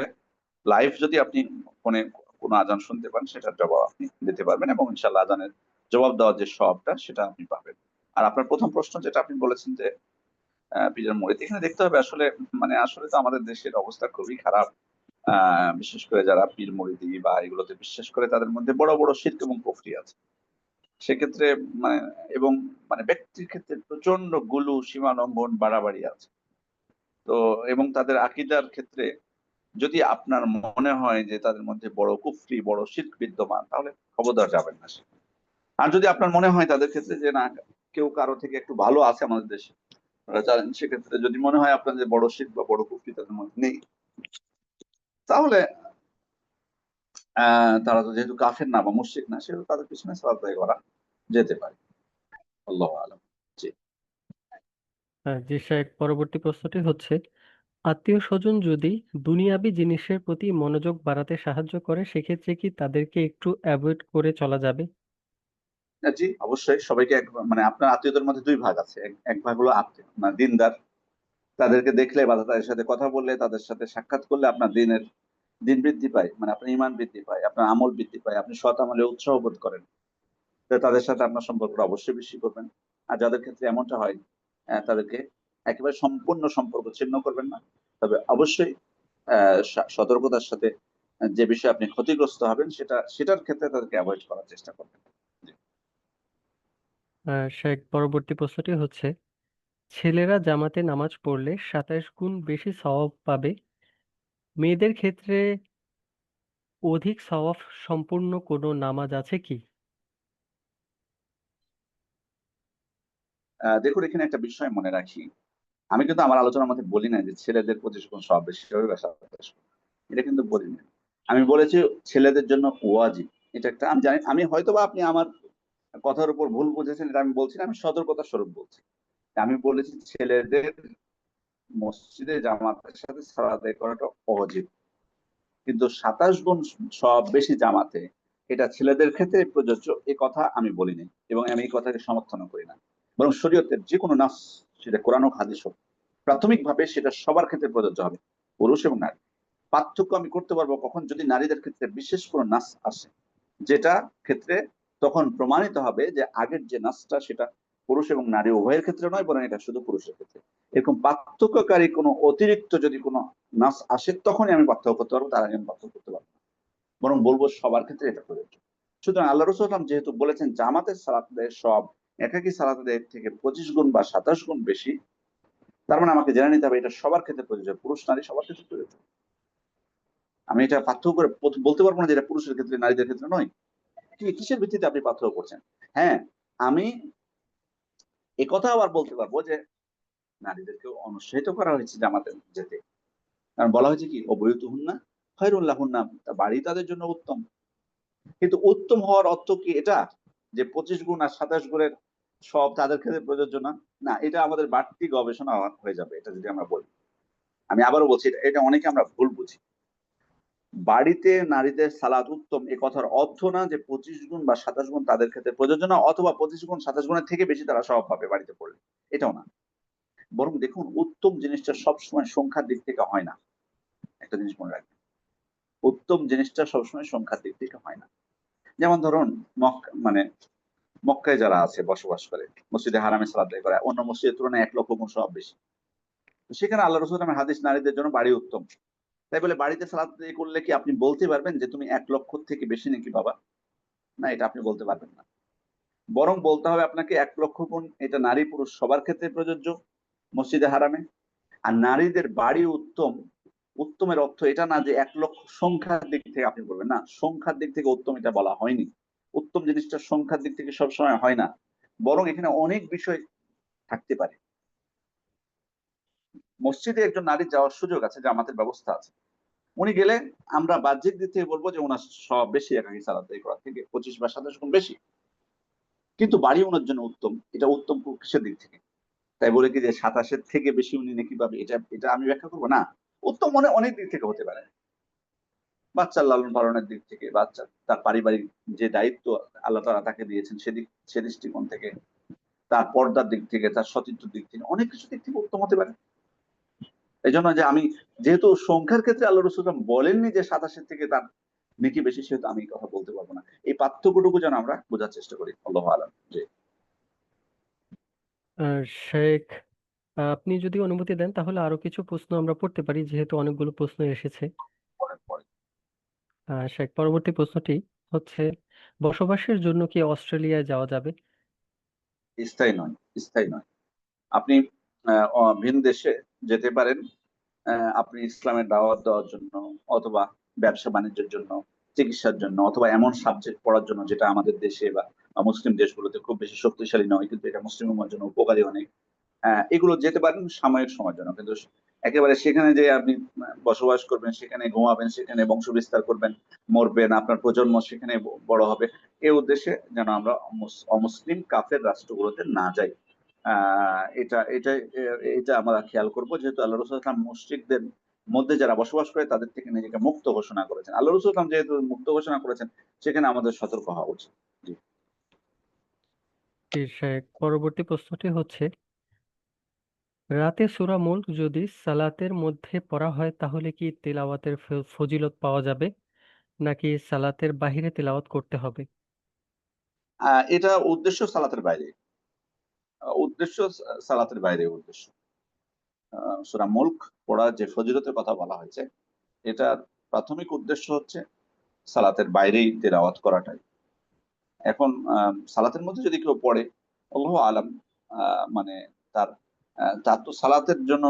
লাইভ যদি আপনি ফোনে কোনো আজান শুনতে পান সেটার জবাব আপনি দিতে পারবেন, এবং ইনশাল্লাহ আজানের জবাব দেওয়ার যে সওয়াবটা সেটা আপনি পাবেন। আর আপনার প্রথম প্রশ্ন যেটা আপনি বলেছেন যে পীরের মুরিদ, এখানে দেখতে হবে আসলে, মানে আসলে তো আমাদের দেশের অবস্থা খুবই খারাপ। বিশেষ করে যারা পীর মুরিদি বা এগুলোতে বিশ্বাস করে তাদের মধ্যে বড় বড় শিরক এবং কুফরি আছে। সেক্ষেত্রে মানে, এবং মানে ব্যক্তির ক্ষেত্রে প্রচন্ড গুলু, সীমা লঙ্ঘন, বাড়াবাড়ি আছে। তো এবং তাদের আকীদার ক্ষেত্রে যদি আপনার মনে হয় যে তাদের মধ্যে বড় কুফরি, বড় শিরক বিদ্যমান, তাহলে খবরদার যাবেন না সেখানে। আর যদি আপনার মনে হয় তাদের ক্ষেত্রে যে না, কেউ কারো থেকে একটু ভালো আছে আমাদের দেশে, আপনারা জানেন, সেক্ষেত্রে যদি মনে হয় আপনার যে বড় শিরক বা বড় কুফরি তাদের মধ্যে নেই, তাহলে তারা তো যেহেতু কাফের না বা মুশরিক না, সেহেতু তাদের পিছনে সালাত আদায় করা যেতে পারে। আল্লাহু আলাম। জি। হ্যাঁ জি শেখ, পরবর্তী প্রশ্নটি হচ্ছে, আত্মীয় স্বজন যদি দুনিয়াবি জিনিসের প্রতি মনোযোগ বাড়াতে সাহায্য করে, সেক্ষেত্রে কি তাদেরকে একটু অ্যাভয়েড করে চলা যাবে? জি, অবশ্যই। সবাইকে মানে আপনার আত্মীয়দের মধ্যে দুই ভাগ আছে। এক ভাগ হলো আত্মীয় মানে দিনদার, তাদেরকে দেখলে বা তাদের সাথে কথা বললে, তাদের সাথে সাক্ষাৎ করলে আপনার দিন বৃদ্ধি পায়, মানে আপনার ঈমান বৃদ্ধি পায়, আপনার আমল বৃদ্ধি পায়, আপনি সৎ আমলে উৎসাহ বোধ করেন। তো তাদের সাথে আপনার সম্পর্কটা অবশ্যই বেশি করবেন। আর যাদের ক্ষেত্রে এমনটা হয়, তাদেরকে একেবারে সম্পূর্ণ সম্পর্ক ছিন্ন করবেন না, তবে অবশ্যই সতর্কতার সাথে যে বিষয়ে আপনি ক্ষতিগ্রস্ত হবেন সেটার ক্ষেত্রে তাদেরকে অ্যাভয়েড করার চেষ্টা করবেন। জি। শেখ, পরবর্তী প্রশ্নটি হচ্ছে, ছেলেরা জামাতে নামাজ পড়লে 27 গুণ বেশি সওয়াব পাবে, মেয়েদের ক্ষেত্রে অধিক সওয়াব সম্পূর্ণ কোনো নামাজ আছে কি? দেখুন, এখানে একটা বিষয় মনে রাখি, আমি কিন্তু আমার আলোচনার মধ্যে বলি না যে ছেলেদের 25 গুণ সওয়াব বেশি হবে বা 27 গুণ। এটা কিন্তু বলি না। আমি বলেছি ছেলেদের জন্য ওয়াজিব। এটা একটা, আমি জানি, আমি হয়তোবা আপনি আমার কথার উপর ভুল বুঝেছেন, এটা আমি বলছি না, আমি সতর্কতা স্বরূপ বলছি। আমি বলেছি ছেলেদের মসজিদে জামাতের সাথে সালাত আদায় করাটা ওয়াজিব, কিন্তু 27 গুণ সব বেশি জামাতে, এটা ছেলেদের ক্ষেত্রে প্রযোজ্য, এ কথা আমি বলিনি, এবং আমি এই কথাকে সমর্থন করি না। বরং শরীয়তের যে কোনো নাস, সেটা কোরআন হোক হাদিস হোক, প্রাথমিকভাবে সেটা সবার ক্ষেত্রে প্রযোজ্য হবে, পুরুষ এবং নারী। পার্থক্য আমি করতে পারবো কখন, যদি নারীদের ক্ষেত্রে বিশেষ কোনো নাস আসে, যেটা ক্ষেত্রে তখন প্রমাণিত হবে যে আগের যে নাসটা সেটা পুরুষ এবং নারী উভয়ের ক্ষেত্রে নয়, বরং এটা শুধু পুরুষের ক্ষেত্রে। এরকম পার্থক্যকারী কোনো অতিরিক্ত যদি কোনো নাস আসে, তখনই আমি পার্থক্য করতে পারবো, তার আগে আমি পার্থক্য করতে পারবো না। বরং বলবো সবার ক্ষেত্রে এটা প্রযোজ্য। সুতরাং আল্লাহ রাসূল যেহেতু বলেছেন জামাতের সালাতের সব একাকী সালাতের থেকে 25 গুণ বা 27 গুণ বেশি, তার মানে আমাকে জেনে নিতে হবে এটা সবার ক্ষেত্রে প্রযোজ্য, পুরুষ নারী সবার ক্ষেত্রে প্রযোজ্য। আমি এটা পার্থক্য করে বলতে পারবো না যে এটা পুরুষের ক্ষেত্রে নারীদের ক্ষেত্রে নয়। কিসের ভিত্তিতে আপনি পার্থক্য করছেন? হ্যাঁ, আমি কথা আবার বলতে পারবো যে নারীদেরকে অনুৎসাহিত করা হয়েছে জামাতে যেতে, কারণ বলা হয়েছে কি, অবৈতুহুন্না খায়রুল লাহুন্না, বাড়ি তাদের জন্য উত্তম। কিন্তু উত্তম হওয়ার অর্থ কি এটা যে 25 গুণ আর 27 গুণের সব তাদের ক্ষেত্রে প্রযোজ্য না? না, এটা আমাদের বাড়তি গবেষণা হয়ে যাবে এটা যদি আমরা বলি। আমি আবারও বলছি, এটা অনেকে আমরা ভুল বুঝি। বাড়িতে নারীদের সালাত উত্তম এ কথার অর্থ না যে 25 গুণ বা 27 গুণ তাদের ক্ষেত্রে প্রযোজ্য না, অথবা 25 গুণ 27 গুণের থেকে বেশি তারা সওয়াব পাবে বাড়িতে পড়লে, এটাও না। বরং দেখুন, উত্তম জিনিসটা সবসময় সংখ্যার দিক থেকে হয় না। একটা জিনিস মনে রাখবেন, উত্তম জিনিসটা সবসময় সংখ্যার দিক থেকে হয় না। যেমন ধরুন, মানে মক্কায় যারা আছে বসবাস করে, মসজিদে হারামে সালাত আদায় করে অন্য মসজিদের তুলনায় 1 লক্ষ গুণ সওয়াব বেশি। তো সেখানে আল্লাহ রাসূল হাদিস নারীদের জন্য বাড়ি উত্তম। তাই বলে বাড়িতে সালাত আদায় করলে কি আপনি বলতে পারবেন যে তুমি 1 লক্ষ থেকে বেশি নাকি বাবা? না, এটা আপনি বলতে পারবেন না। বরং বলতে হবে আপনাকে 1 লক্ষ গুণ এটা নারী পুরুষ সবার ক্ষেত্রে প্রযোজ্য মসজিদে হারামে। আর নারীদের বাড়ি উত্তম, উত্তমের অর্থ এটা না যে 1 লক্ষ সংখ্যার দিক থেকে আপনি বলবেন, না, সংখ্যার দিক থেকে উত্তম এটা বলা হয়নি। উত্তম জিনিসটা সংখ্যার দিক থেকে সবসময় হয় না, বরং এখানে অনেক বিষয় থাকতে পারে। মসজিদে একজন নারীর যাওয়ার সুযোগ আছে, জামাতের ব্যবস্থা আছে, উনি গেলে আমরা বাহ্যিক দিক থেকে বলবো যে ওনার সব বেশি একাকী সালাত আদায় করার থেকে 25 বা 27 গুণ বেশি। কিন্তু বাড়ি ওনার জন্য উত্তম, এটা উত্তম কিসের দিক থেকে? তাই বলে কি যে 27-এর থেকে বেশি উনি নাকি পাবে, এটা এটা আমি ব্যাখ্যা করবো না। উত্তম মনে অনেক দিক থেকে হতে পারে। বাচ্চার লালন পালনের দিক থেকে, বাচ্চা তার পারিবারিক যে দায়িত্ব আল্লাহ তাআলা তাকে দিয়েছেন সেদিক, সে দৃষ্টিকোণ থেকে, তার পর্দার দিক থেকে, তার সতীত্বের দিক থেকে, অনেক কিছু দিক থেকে উত্তম হতে পারে। এই জন্য যে আমি, যেহেতু সংখ্যার ক্ষেত্রে আল্লাহ রসুল বলেননি যে 27-এর থেকে তার নেকি বেশি, সেহেতু আমি এই কথা বলতে পারবো না। এই পার্থক্যটুকু যেন আমরা বোঝার চেষ্টা করি। আল্লাহু আলাম। জি, শেখ, আপনি যদি অনুমতি দেন তাহলে আরো কিছু প্রশ্ন আমরা পড়তে পারি, যেহেতু অনেকগুলো প্রশ্ন এসেছে। পরের পরে। শেখ, পরবর্তী প্রশ্নটি হচ্ছে, বসবাসের জন্য কি অস্ট্রেলিয়ায় যাওয়া যাবে? স্থায়ী নয়, স্থায়ী নয়। আপনি ভিন দেশে যেতে পারেন, আপনি ইসলামের দাওয়াত দেওয়ার জন্য, অথবা ব্যবসা বাণিজ্যের জন্য, চিকিৎসার জন্য, অথবা এমন সাবজেক্ট পড়ার জন্য যেটা আমাদের দেশে বা মুসলিম দেশগুলোতে খুব বেশি শক্তিশালী নয়, কিন্তু এটা মুসলিম উম্মার জন্য উপকারী অনেক। এগুলো যেতে পারেন সাময়িক সময়ের জন্য, কিন্তু একেবারে সেখানে যে আপনি বসবাস করবেন, সেখানে ঘুমাবেন, সেখানে বংশ বিস্তার করবেন, মরবেন, আপনার প্রজন্ম সেখানে বড় হবে, এই উদ্দেশ্যে যেন আমরা অমুসলিম কাফের রাষ্ট্রগুলোতে না যাই। এটা এটা এটা আমরা খেয়াল করব, যেহেতু আল্লাহ রসুল ইসলাম মুশরিকদের মধ্যে যারা বসবাস করে তাদের থেকে নিজেকে মুক্ত ঘোষণা করেছেন। আল্লাহ রসুল ইসলাম যেহেতু মুক্ত ঘোষণা করেছেন, সেখানে আমাদের সতর্ক হওয়া উচিত। জি। জি, শেখ, পরবর্তী প্রশ্নটি হচ্ছে, রাতে সূরা মুলক যদি সালাতের মধ্যে পড়া হয় তাহলে কি তিলাওয়াতের ফজিলত পাওয়া যাবে, নাকি সালাতের বাহিরে তিলাওয়াত করতে হবে? এটা উদ্দেশ্য সালাতের বাইরে, উদ্দেশ্য সালাতের বাইরে উদ্দেশ্য। সূরা মুলক পড়ার যে ফজিলতের কথা বলা হয়েছে, এটার প্রাথমিক উদ্দেশ্য হচ্ছে সালাতের বাইরেই তেলাওয়াত করাটাই। এখন সালাতের মধ্যে যদি কেউ পড়ে, আল্লাহু আলাম, মানে তার তার তো সালাতের জন্য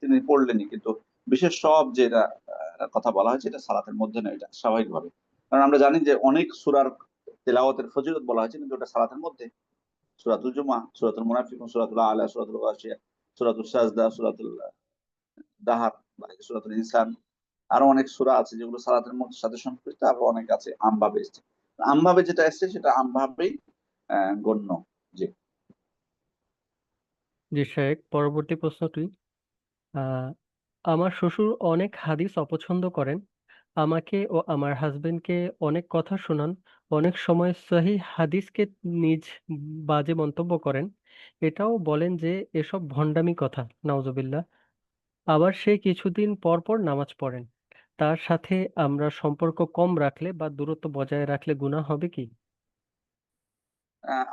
তিনি পড়লেনই, কিন্তু বিশেষ সব যেটা কথা বলা হয়েছে, এটা সালাতের মধ্যে নয়, এটা স্বাভাবিকভাবে। কারণ আমরা জানি যে অনেক সূরার তেলাওয়াতের ফজিলত বলা হয়েছে, কিন্তু ওটা সালাতের মধ্যে। সূরাতুল জুমআহ, সূরাতুল মুনাফিকুন, সূরাতুল আলা, সূরাতুল গাশিয়া, সূরাতুল সাজদা, সূরাতুল দাহার, মানে সূরাতুল ইনসান, আরো অনেক সূরা আছে যেগুলো সালাতের মধ্যে সাথে সম্পৃক্ত, আরো অনেক আছে আমভাবে এসেছে। আমভাবে যেটা এসেছে সেটা আমভাবেই গণ্য। জি। জি শেখ, পরবর্তী প্রশ্নটি, আহ, আমার শ্বশুর অনেক হাদিস অপছন্দ করেন, আমাকে ও আমার হাজবেন্ডকে অনেক কথা শোনান, অনেক সময় সহিহ হাদিসকে নিজ বাজে মন্তব্য করেন, এটাও বলেন যে এসব ভণ্ডামি কথা, নাউজুবিল্লাহ। আবার সে কিছুদিন পর পর নামাজ পড়েন। তার সাথে আমরা সম্পর্ক কম রাখলে বা দূরত্ব বজায় রাখলে গুনাহ হবে কি?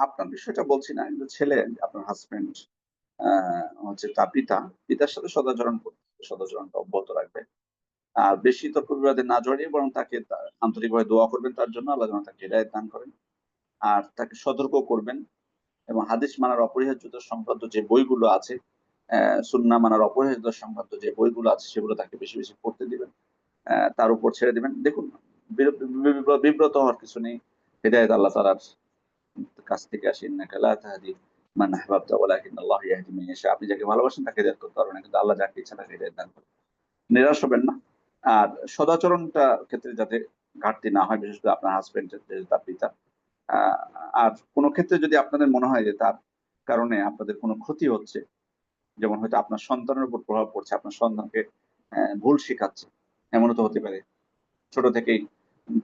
আপনার বিষয়টা বলছি না, কিন্তু ছেলে, আপনার হাজবেন্ড হচ্ছে তার পিতার সাথে সদাচরণ করবে, সদাচরণটা অব্যাহত রাখবে। আর বেশি তর্ক বিবাদে না জড়িয়ে বরং তাকে আন্তরিকভাবে দোয়া করবেন তার জন্য, আল্লাহ যেন তাকে হেদায়েত দান করেন। আর তাকে সতর্ক করবেন, এবং হাদিস মানার অপরিহার্যতা সংক্রান্ত যে বইগুলো আছে, সুন্নাহ মানার অপরিহার্যতা সংক্রান্ত যে বইগুলো আছে, সেগুলো তাকে বেশি বেশি পড়তে দিবেন, তার উপর ছেড়ে দিবেন। দেখুন, বিব্রত হওয়ার কিছু নেই। হেদায়েত আল্লাহ তাআলার কাছ থেকে আসে। ইন্নাকা লা তাহদি মান আহবাবতা ওয়ালাকিন্নাল্লাহু ইয়াহদি মান ইয়াশা। আপনি যাকে ভালোবাসেন তাকে হেদায়েত করতে পারবেন না, কিন্তু আল্লাহ যাকে ইচ্ছা তাকে হেদায়েত দান করেন। নিরাশ হবেন না। আর সদাচরণটা ক্ষেত্রে যাতে ঘাটতি না হয়, বিশেষ করে আপনার হাজবেন্ডের যেহেতু তার পিতা। আর কোনো ক্ষেত্রে যদি আপনাদের মনে হয় যে তার কারণে আপনাদের কোনো ক্ষতি হচ্ছে, যেমন হয়তো আপনার সন্তানের উপর প্রভাব পড়ছে, আপনার সন্তানকে ভুল শেখাচ্ছে, এমনও তো হতে পারে। ছোট থেকেই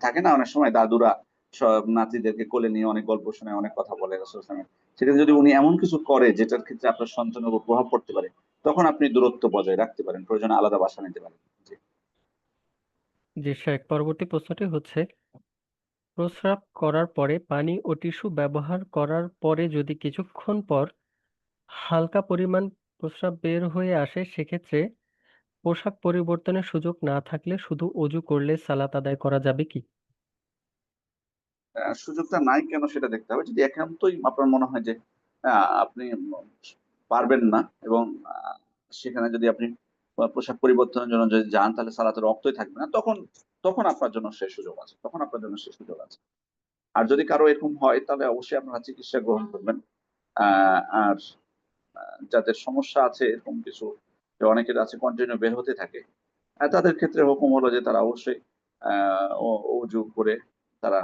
থাকে না অনেক সময় দাদুরা সব নাতিদেরকে কোলে নিয়ে অনেক গল্প শোনায়, অনেক কথা বলে রাসূল সাল্লাল্লাহু আলাইহি ওয়াসাল্লাম। সেক্ষেত্রে যদি উনি এমন কিছু করে যেটার ক্ষেত্রে আপনার সন্তানের উপর প্রভাব পড়তে পারে, তখন আপনি দূরত্ব বজায় রাখতে পারেন। প্রয়োজনে আলাদা বাসা নিতে পারেন। জি। জি শায়েখ, পরবর্তী প্রশ্নটি হচ্ছে, প্রস্রাব করার পরে পানি ও টিস্যু ব্যবহার করার পরে যদি কিছুক্ষণ পর হালকা পরিমাণ প্রস্রাব বের হয়ে আসে, সেক্ষেত্রে পোশাক পরিবর্তনের সুযোগ না থাকলে শুধু অজু করলে সালাত আদায় করা যাবে কি? সুযোগটা নাই কেন সেটা দেখতে হবে। যদি একান্তই আপনার মনে হয় যে আ আপনি পারবেন না এবং আ সেখানে যদি আপনি পোশাক পরিবর্তনের জন্য যদি যান তাহলে সালাতে রক্তই থাকবে না। তখন আপনার জন্য সে সুযোগ আছে। তখন আপনার জন্য সে সুযোগ আছে। আর যদি কারো এরকম হয় তাহলে অবশ্যই আপনারা চিকিৎসা গ্রহণ করবেন। আ আর আ যাদের সমস্যা আছে এরকম কিছু, যে অনেকের আছে কন্টিনিউ বের হতে থাকে। তাদের ক্ষেত্রে হুকুম হলো যে তারা অবশ্যই আ অজু করে তারা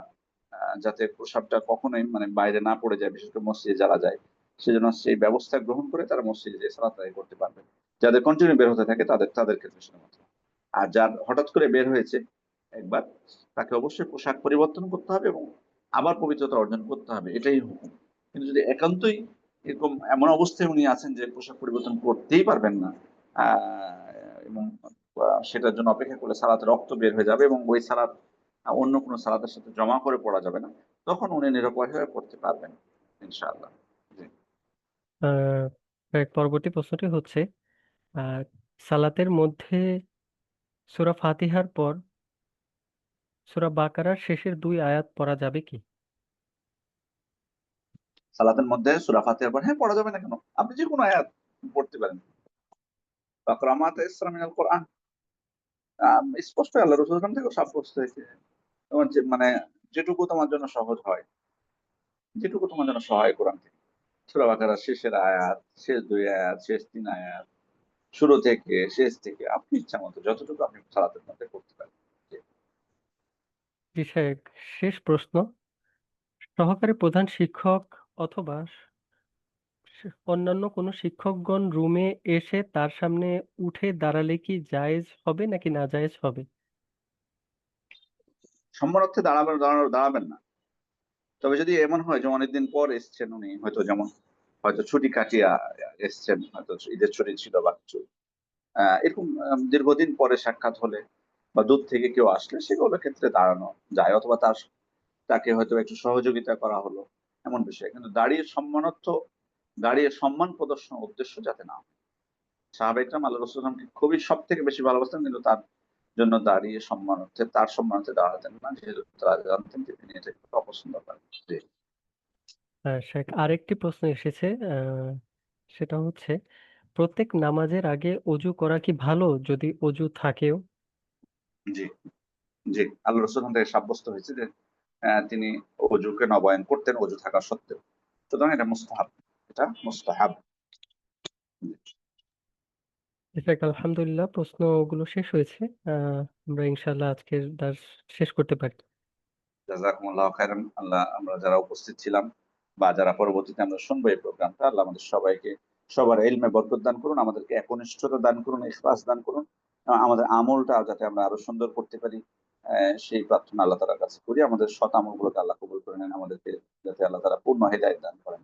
যাতে প্রসাবটা কখনোই মানে বাইরে না পড়ে যায়, বিশেষ করে মসজিদে যারা যায়। সেজন্য সেই ব্যবস্থা গ্রহণ করে তারা মসজিদে যেয়ে সালাত আদায় করতে পারবে। যাদের কন্টিনিউ বের হতে থাকে তাদের ক্ষেত্রে শুধুমাত্র। আর যার হঠাৎ করে বের হয়েছে একবার, তাকে অবশ্যই পোশাক পরিবর্তন করতে হবে এবং আবার পবিত্রতা অর্জন করতে হবে। এটাই হুকুম। কিন্তু যদি একান্তই এরকম এমন অবস্থায় উনি আছেন যে পোশাক পরিবর্তন করতেই পারবেন না, আ এবং সেটার জন্য অপেক্ষা করলে সালাতে রক্ত বের হয়ে যাবে এবং ওই সালাত অন্য কোনো সালাতের সাথে জমা করে পড়া যাবে না। তখন উনি নিরুপায় হয়ে পড়তে পারবেন ইনশাআল্লাহ। জি। আ শায়েখ, পরবর্তী প্রশ্নটি হচ্ছে, আ সালাতের মধ্যে সূরা ফাতিহার পর সূরা বাকারার শেষের ২ আয়াত পড়া যাবে কি? সালাতের মধ্যে সূরা ফাতিহার পর হ্যাঁ, পড়া যাবে না কেন? আপনি যেকোনো আয়াত পড়তে পারেন। বাকরা মা তায়াসসারা মিনাল কোরআন। স্পষ্ট আল্লাহ রাসূল সাল্লাল্লাহু আলাইহি ওয়াসাল্লাম থেকেও সাব্যস্ত হয়েছে। তোমার যে মানে যেটুকু তোমার জন্য সহজ হয়, যেটুকু তোমার জন্য সহায় কোরআন থেকে। সূরা বাকারার শেষের আয়াত, শেষ ২ আয়াত, শেষ ৩ আয়াত, শুরু থেকে শেষ থেকে আপনি ইচ্ছামত যতটুকু আপনি সালাতের মধ্যে করতে পারেন। জি। জি শায়েখ, শেষ প্রশ্ন। সহকারী প্রধান শিক্ষক অথবা অন্যান্য কোনো শিক্ষকগণ রুমে এসে তার সামনে উঠে দাঁড়ালে কি জায়েজ হবে নাকি নাজায়েজ হবে? সম্মানার্থে দাঁড়াবেন না। তবে যদি এমন হয় যে অনেকদিন পর এসছেন উনি, হয়তো ছুটি কাটিয়ে এসছেন, হয়তো ঈদের ছুটি ছিল বা কিছু। এরকম দীর্ঘদিন পরে সাক্ষাৎ হলে বা দূর থেকে কেউ আসলে সেগুলোর ক্ষেত্রে দাঁড়ানো যায়, অথবা তাকে হয়তো একটু সহযোগিতা করা হলো, এমন বিষয়। কিন্তু দাঁড়িয়ে সম্মান প্রদর্শনের উদ্দেশ্য যাতে না হয়। সাহাবা ইকরাম আল্লাহ রাসূল সাল্লাল্লাহু আলাইহি ওয়াসাল্লামকে খুবই সবথেকে বেশি ভালোবাসতেন, কিন্তু তার জন্য দাঁড়িয়ে তার সম্মানার্থে দাঁড়াতেন না। যেহেতু তারা জানতেন যে তিনি এটা একটু অপছন্দ করেন। জি। শায়েখ, আরেকটি প্রশ্ন এসেছে। সেটা হচ্ছে, প্রত্যেক নামাজের আগে অজু করা কি ভালো যদি অজু থাকেও? জি, জি। আল্লাহ রাসূল থেকে সাব্যস্ত হয়েছে যে তিনি অজুকে নবায়ন করতেন অজু থাকা সত্ত্বেও। সুতরাং এটা মুস্তাহাব। এটা মুস্তাহাব। জি। শায়েখ, আলহামদুলিল্লাহ প্রশ্নগুলো শেষ হয়েছে। আ আমরা ইনশাআল্লাহ আজকের দার্স শেষ করতে পারি। জাযাকুমুল্লাহু খাইরান। আল্লাহ আমরা যারা উপস্থিত ছিলাম বা যারা পরবর্তীতে আমরা শুনবো এই প্রোগ্রামটা, আল্লাহ আমাদের সবাইকে সবার ইলমে বরকত দান করুন, আমাদেরকে একনিষ্ঠতা দান করুন, ইখলাস দান করুন। আমাদের আমলটা যাতে আমরা আরো সুন্দর করতে পারি, সেই প্রার্থনা আল্লাহ তাআলার কাছে করি। আমাদের সৎ আমলগুলোকে আল্লাহ কবুল করে নেন। আমাদেরকে যাতে আল্লাহ তাআলা পূর্ণ হিদায়াত দান করেন।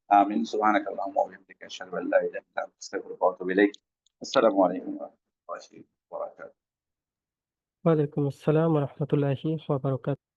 আমিন। সুবহানাকাল্লাহুম্মা ওয়া বিহামদিকা আশহাদু আল্লা ইলাহা ইল্লা আনতা আস্তাগফিরুকা ওয়া আতুবু ইলাইক। আসসালামু আলাইকুম ওয়া রাহমাতুল্লাহি ওয়া বারাকাতুহু। ওয়ালাইকুম আসসালাম ওয়া রাহমাতুল্লাহি ওয়া বারাকাতুহু।